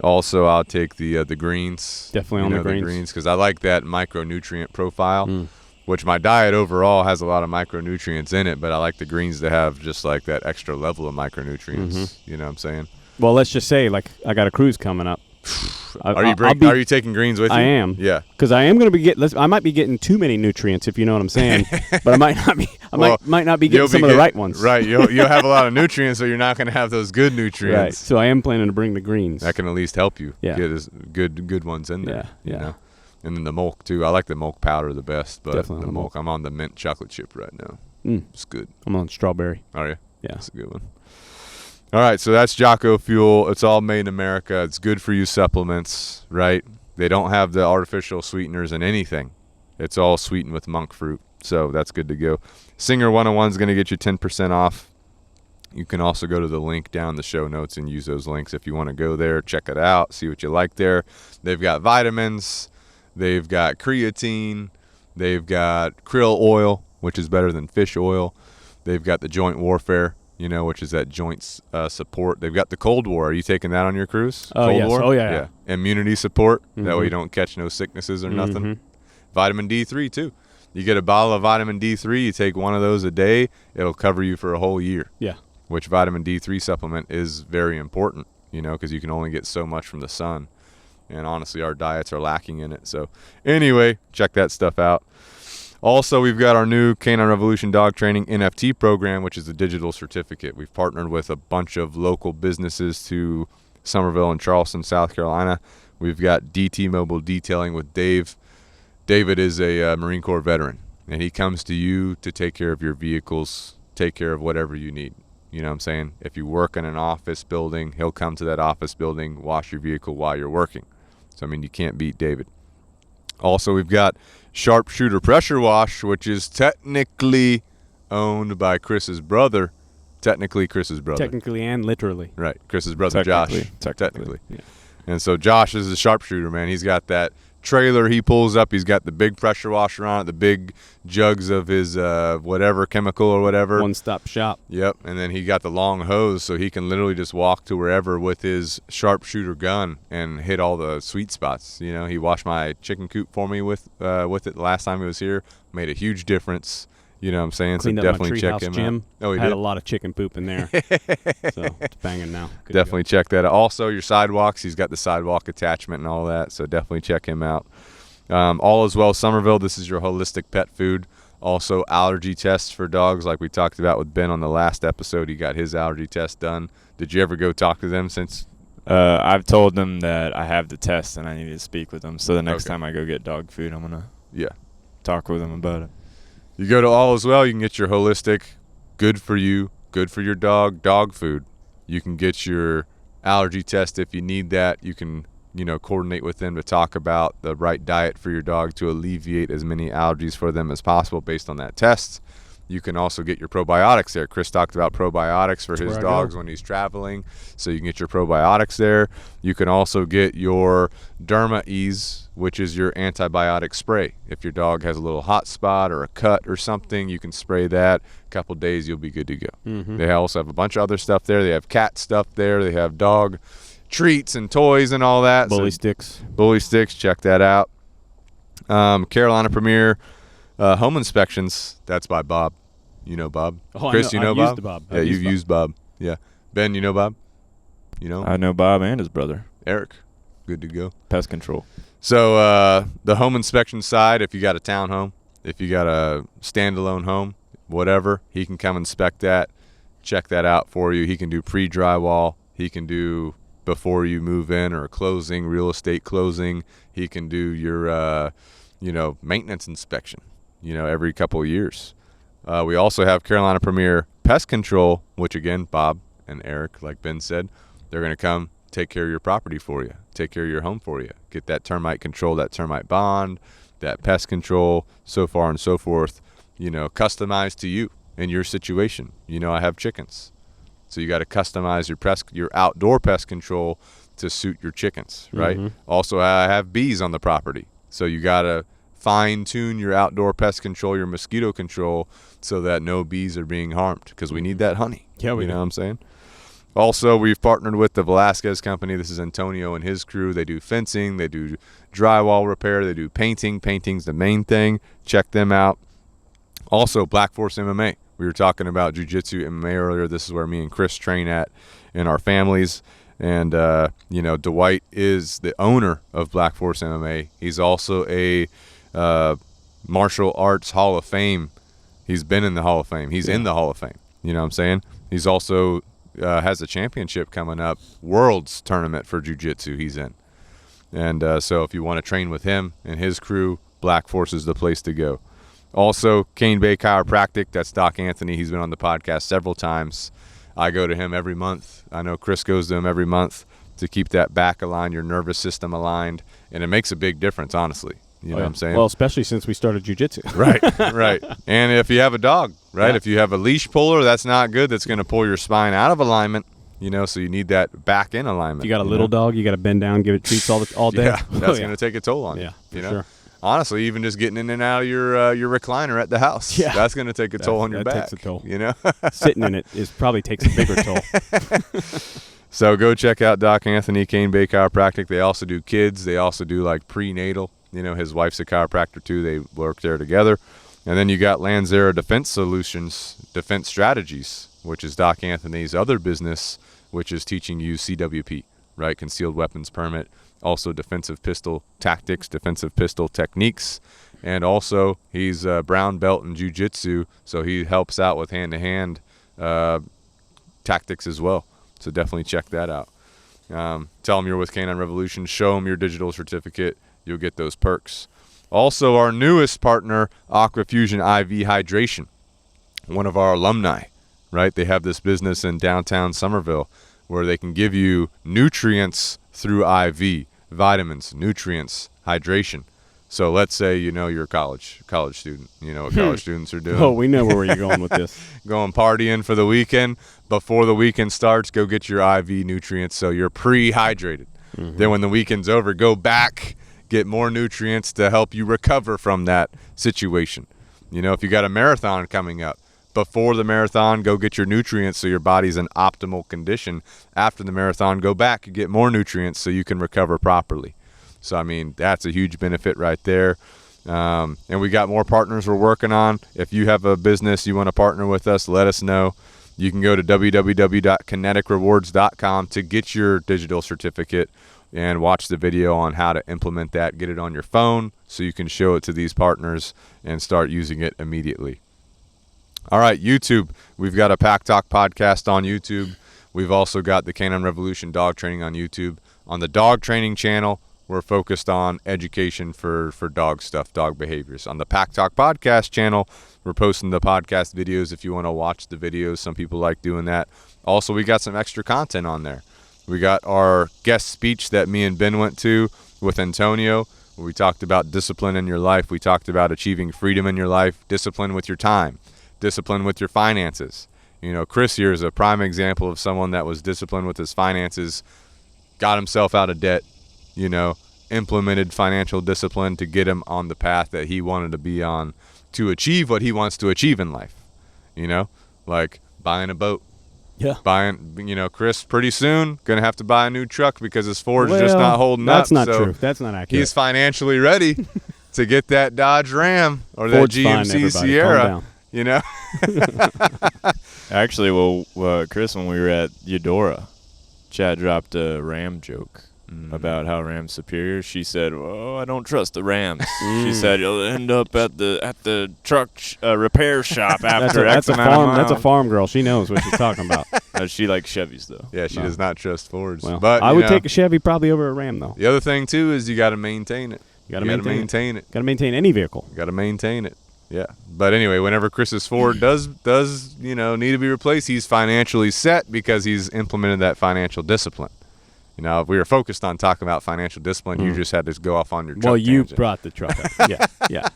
Also, I'll take the greens. Definitely on the greens. because I like that micronutrient profile, Mm. which my diet overall has a lot of micronutrients in it, but I like the greens to have just like that extra level of micronutrients. Mm-hmm. You know what I'm saying? Well, let's just say, like, I got a cruise coming up. Are you taking greens with you? I am. Yeah. Because I am going to be I might be getting too many nutrients, if you know what I'm saying. But I might not be. Might not be getting You'll some of the right ones. Right. You'll have a lot of nutrients, so you're not going to have those good nutrients. Right. So I am planning to bring the greens. That can at least help you Yeah. get as good ones in there. Yeah, You yeah. know? And then the milk too. I like the milk powder the best, but Definitely the the milk. I'm on the mint chocolate chip right now. Mm. It's good. I'm on strawberry. Are you? Yeah. That's a good one. All right, so that's Jocko Fuel. It's all made in America. It's good for you supplements, right? They don't have the artificial sweeteners in anything. It's all sweetened with monk fruit, so that's good to go. Singer 101 is going to get you 10% off. You can also go to the link down in the show notes and use those links if you want to go there, check it out, see what you like there. They've got vitamins. They've got creatine. They've got krill oil, which is better than fish oil. They've got the joint warfare, which is that joint support. They've got the Cold War. Are you taking that on your cruise? Oh, Cold yes. War? Oh, yeah. Immunity support. That way Mhm. you don't catch no sicknesses or nothing. Mhm. Vitamin D3 too. You get a bottle of vitamin D3. You take one of those a day. It'll cover you for a whole year. Yeah. Which vitamin D3 supplement is very important, because you can only get so much from the sun. And honestly, our diets are lacking in it. So anyway, check that stuff out. Also, we've got our new Canine Revolution Dog Training NFT program, which is a digital certificate. We've partnered with a bunch of local businesses to Somerville and Charleston, South Carolina. We've got DT Mobile Detailing with Dave. David is a Marine Corps veteran, and he comes to you to take care of your vehicles, take care of whatever you need. You know what I'm saying? If you work in an office building, he'll come to that office building, wash your vehicle while you're working. So, you can't beat David. Also, we've got Sharpshooter Pressure Wash, which is technically owned by Chris's brother. Technically And literally. Right. Chris's brother, Josh. Technically. Yeah. And so Josh is a sharpshooter, man. He's got that trailer he pulls up. He's got the big pressure washer on it, the big jugs of his whatever chemical or whatever. One-stop shop. Yep. And then he got the long hose, so he can literally just walk to wherever with his sharpshooter gun and hit all the sweet spots. He washed my chicken coop for me with it the last time he was here. Made a huge difference. You know what I'm saying? Cleaned so up my definitely check treehouse him gym. out. Oh, he Had did? a lot of chicken poop in there. So it's banging now. Good to Definitely check that out. Also, your sidewalks. He's got the sidewalk attachment and all that, so definitely check him out. All as well, Somerville. This is your holistic pet food. Also, allergy tests for dogs, like we talked about with Ben on the last episode. He got his allergy test done. Did you ever go talk to them since I've told them that I have the test and I need to speak with them. So the next Okay. time I go get dog food, I'm gonna Yeah. talk with them about it. You go to All Is Well, you can get your holistic, good for you, good for your dog food. You can get your allergy test if you need that. You can, coordinate with them to talk about the right diet for your dog to alleviate as many allergies for them as possible based on that test. You can also get your probiotics there. Chris talked about probiotics for his dogs when he's traveling, so you can get your probiotics there. You can also get your Derma Ease, which is your antibiotic spray. If your dog has a little hot spot or a cut or something, you can spray that. A couple days, you'll be good to go. Mm-hmm. They also have a bunch of other stuff there. They have cat stuff there. They have dog treats and toys and all that. Bully sticks. Bully sticks, check that out. Carolina Premier home inspections, that's by Bob. You know Bob. Oh, Chris, I you know I've Bob? used Bob. Yeah, you've used Bob. Yeah. Ben, you know Bob? I know Bob and his brother. Eric, good to go. Pest control. So the home inspection side, if you got a townhome, if you got a standalone home, whatever, he can come inspect that, check that out for you. He can do pre-drywall. He can do before you move in or closing, real estate closing. He can do your, maintenance inspection, every couple of years. We also have Carolina Premier Pest Control, which again, Bob and Eric, like Ben said, they're going to come take care of your property for you, take care of your home for you, get that termite control, that termite bond, that pest control, so far and so forth, customized to you and your situation. I have chickens. So you got to customize your outdoor pest control to suit your chickens, right? Mm-hmm. Also, I have bees on the property. So you got to fine-tune your outdoor pest control, your mosquito control, so that no bees are being harmed, because we need that honey. Yeah, we You know do. what I'm saying? Also, we've partnered with the Velasquez company. This is Antonio and his crew. They do fencing. They do drywall repair. They do painting. Painting's the main thing. Check them out. Also, Black Force MMA. We were talking about jiu-jitsu MMA earlier. This is where me and Chris train at in our families. And, Dwight is the owner of Black Force MMA. He's also a martial arts Hall of Fame. He's been in the Hall of Fame. He's in the Hall of Fame. You know what I'm saying? He's also has a championship coming up, Worlds tournament for jiu-jitsu he's in. And so if you want to train with him and his crew, Black Force is the place to go. Also, Cane Bay Chiropractic, that's Doc Anthony. He's been on the podcast several times. I go to him every month. I know Chris goes to him every month to keep that back aligned, your nervous system aligned. And it makes a big difference, honestly. You know what I'm saying? Well, especially since we started jiu-jitsu. Right, right. And if you have a dog, right? Yeah. If you have a leash puller, that's not good. That's going to pull your spine out of alignment, so you need that back in alignment. If you got a little dog, you got to bend down, give it treats all day. Yeah, that's going to take a toll on you. Yeah, for you sure. Honestly, even just getting in and out of your recliner at the house, Yeah. that's going to take a toll on your that back. takes a toll. Sitting in it probably takes a bigger toll. So go check out Doc Anthony, Cane Bay Chiropractic. They also do kids. They also do like prenatal. His wife's a chiropractor too. They work there together. And then you got Lanzera Defense Solutions, Defense Strategies, which is Doc Anthony's other business, which is teaching you CWP, right? Concealed Weapons Permit. Also defensive pistol tactics, defensive pistol techniques. And also he's a brown belt in jiu-jitsu, so he helps out with hand-to-hand tactics as well. So definitely check that out. Tell them you're with Canine Revolution. Show them your digital certificate. You'll get those perks. Also, our newest partner, Aquafusion IV Hydration, one of our alumni, right? They have this business in downtown Somerville where they can give you nutrients through IV, vitamins, nutrients, hydration. So let's say, you're a college student. You know what college students are doing. Oh, we know where you're going with this. Going partying for the weekend. Before the weekend starts, go get your IV nutrients so you're pre-hydrated. Mm-hmm. Then when the weekend's over, go back, get more nutrients to help you recover from that situation. If you got a marathon coming up, before the marathon, go get your nutrients so your body's in optimal condition. After the marathon, go back and get more nutrients so you can recover properly. So, that's a huge benefit right there. And we got more partners we're working on. If you have a business you want to partner with us, let us know. You can go to www.kineticrewards.com to get your digital certificate and watch the video on how to implement that. Get it on your phone so you can show it to these partners and start using it immediately. All right, YouTube. We've got a Pack Talk podcast on YouTube. We've also got the Canine Revolution Dog Training on YouTube. On the dog training channel, we're focused on education for dog stuff, dog behaviors. On the Pack Talk podcast channel, we're posting the podcast videos if you want to watch the videos. Some people like doing that. Also, we got some extra content on there. We got our guest speech that me and Ben went to with Antonio, where we talked about discipline in your life. We talked about achieving freedom in your life, discipline with your time, discipline with your finances. You know, Chris here is a prime example of someone that was disciplined with his finances, got himself out of debt, you know, implemented financial discipline to get him on the path that he wanted to be on to achieve what he wants to achieve in life. You know, like buying a boat. Yeah. Buying, you know, Chris pretty soon going to have to buy a new truck because his Ford's just not holding up. That's not so true. That's not accurate. He's financially ready to get that Dodge Ram or Ford's that fine, GMC everybody. Sierra. Calm down. You know? Actually, well, Chris, when we were at Eudora, Chad dropped a Ram joke about how Ram's superior. She said, "Oh, I don't trust the Rams." She said, "You'll end up at the truck repair shop after that's X amount of miles." That's a farm girl. She knows what she's talking about. She likes Chevys, though. Yeah, she does not trust Fords. Well, but I you would know, take a Chevy probably over a Ram, though. the other thing, too, is you got to maintain it. You got to maintain it. Got to maintain any vehicle. You got to maintain it. Yeah. But anyway, whenever Chris's Ford does you know, need to be replaced, he's financially set because he's implemented that financial discipline. You know, if we were focused on talking about financial discipline, you just had to go off on your truck Well, you tangent. brought the truck up. Yeah.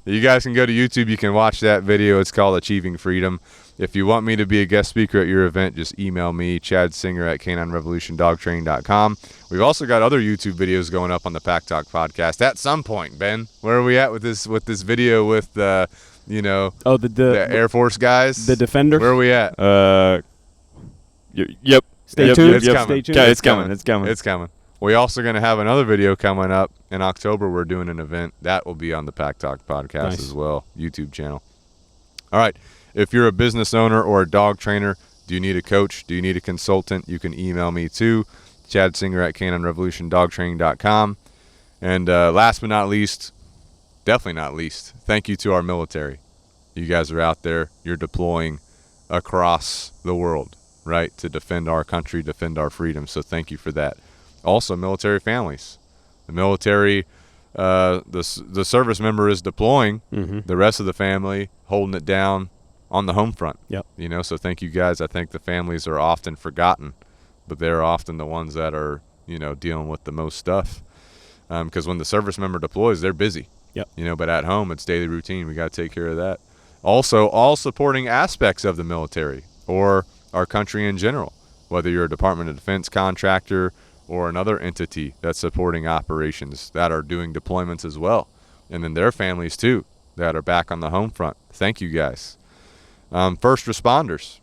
You guys can go to YouTube. You can watch that video. It's called Achieving Freedom. If you want me to be a guest speaker at your event, just email me, Chad Singer at caninerevolutiondogtraining.com. We've also got other YouTube videos going up on the Pack Talk podcast at some point. Ben, where are we at with this video with the, you know, the Air Force guys? The Defender? Where are we at? Yep. Stay tuned. It's coming. Stay tuned. Yeah, it's coming. It's coming. It's coming. We're also going to have another video coming up in October. We're doing an event that will be on the Pack Talk podcast as well, YouTube channel. All right. If you're a business owner or a dog trainer, do you need a coach? Do you need a consultant? You can email me too, Chad Singer at CanineRevolutionDogTraining.com. And last but not least, definitely not least, thank you to our military. You guys are out there. You're deploying across the world, right, to defend our country, defend our freedom. So thank you for that. Also, military families. The military, the service member is deploying. The rest of the family holding it down on the home front. Yep. You know, so thank you guys. I think the families are often forgotten, but they're often the ones that are, you know, dealing with the most stuff. Because when the service member deploys, they're busy. Yep. You know, but at home, it's daily routine. We got to take care of that. Also, all supporting aspects of the military or our country in general, whether you're a Department of Defense contractor or another entity that's supporting operations that are doing deployments as well. And then their families, too, that are back on the home front. Thank you, guys. First responders.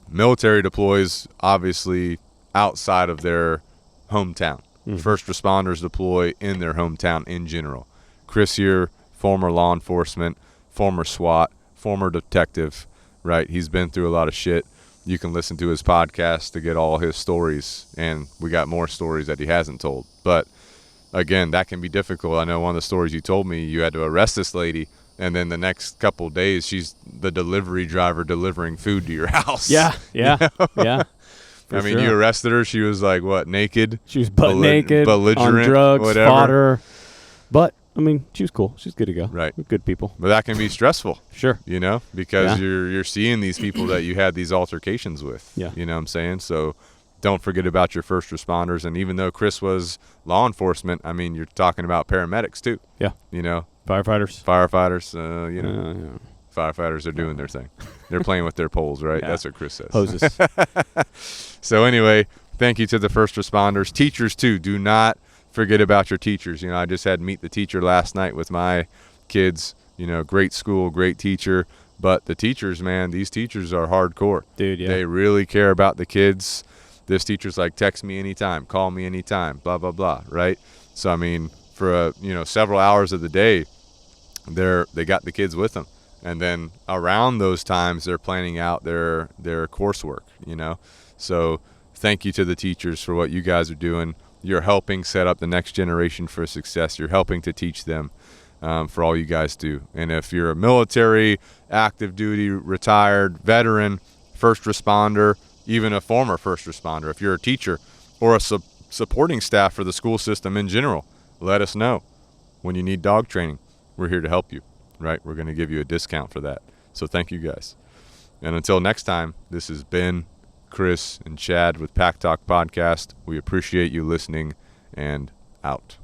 Military deploys, obviously, outside of their hometown. First responders deploy in their hometown in general. Chris here, former law enforcement, former SWAT, former detective, right? He's been through a lot of shit. You can listen to his podcast to get all his stories, and we got more stories that he hasn't told. But, again, that can be difficult. I know one of the stories you told me, you had to arrest this lady, and then the next couple of days, she's the delivery driver delivering food to your house. Yeah. You know? Yeah. I mean, you arrested her. She was like, what, naked? She was butt naked, belligerent, on drugs, whatever. fodder. But, I mean, she was cool. She's good to go. Right. We're good people. But that can be stressful. Sure. You know, because you're seeing these people that you had these altercations with. Yeah. You know what I'm saying? So don't forget about your first responders. And even though Chris was law enforcement, I mean, you're talking about paramedics too. Yeah. You know, Firefighters. you know, firefighters are doing their thing. They're playing with their poles, right? Yeah. That's what Chris says. Hoses. So anyway, thank you to the first responders. Teachers too. Do not forget about your teachers. You know, I just had Meet the Teacher last night with my kids. You know, great school, great teacher. But the teachers, man, these teachers are hardcore. Dude, yeah. They really care about the kids. This teacher's like, text me anytime, call me anytime, blah, blah, blah, right? So, I mean, for, several hours of the day, they got the kids with them. And then around those times, they're planning out their coursework, you know. So thank you to the teachers for what you guys are doing. You're helping set up the next generation for success. You're helping to teach them for all you guys do. And if you're a military, active duty, retired, veteran, first responder, even a former first responder, if you're a teacher or a supporting staff for the school system in general, let us know when you need dog training. We're here to help you, right? We're going to give you a discount for that. So thank you guys. And until next time, this is Ben, Chris, and Chad with Pack Talk Podcast. We appreciate you listening, and out.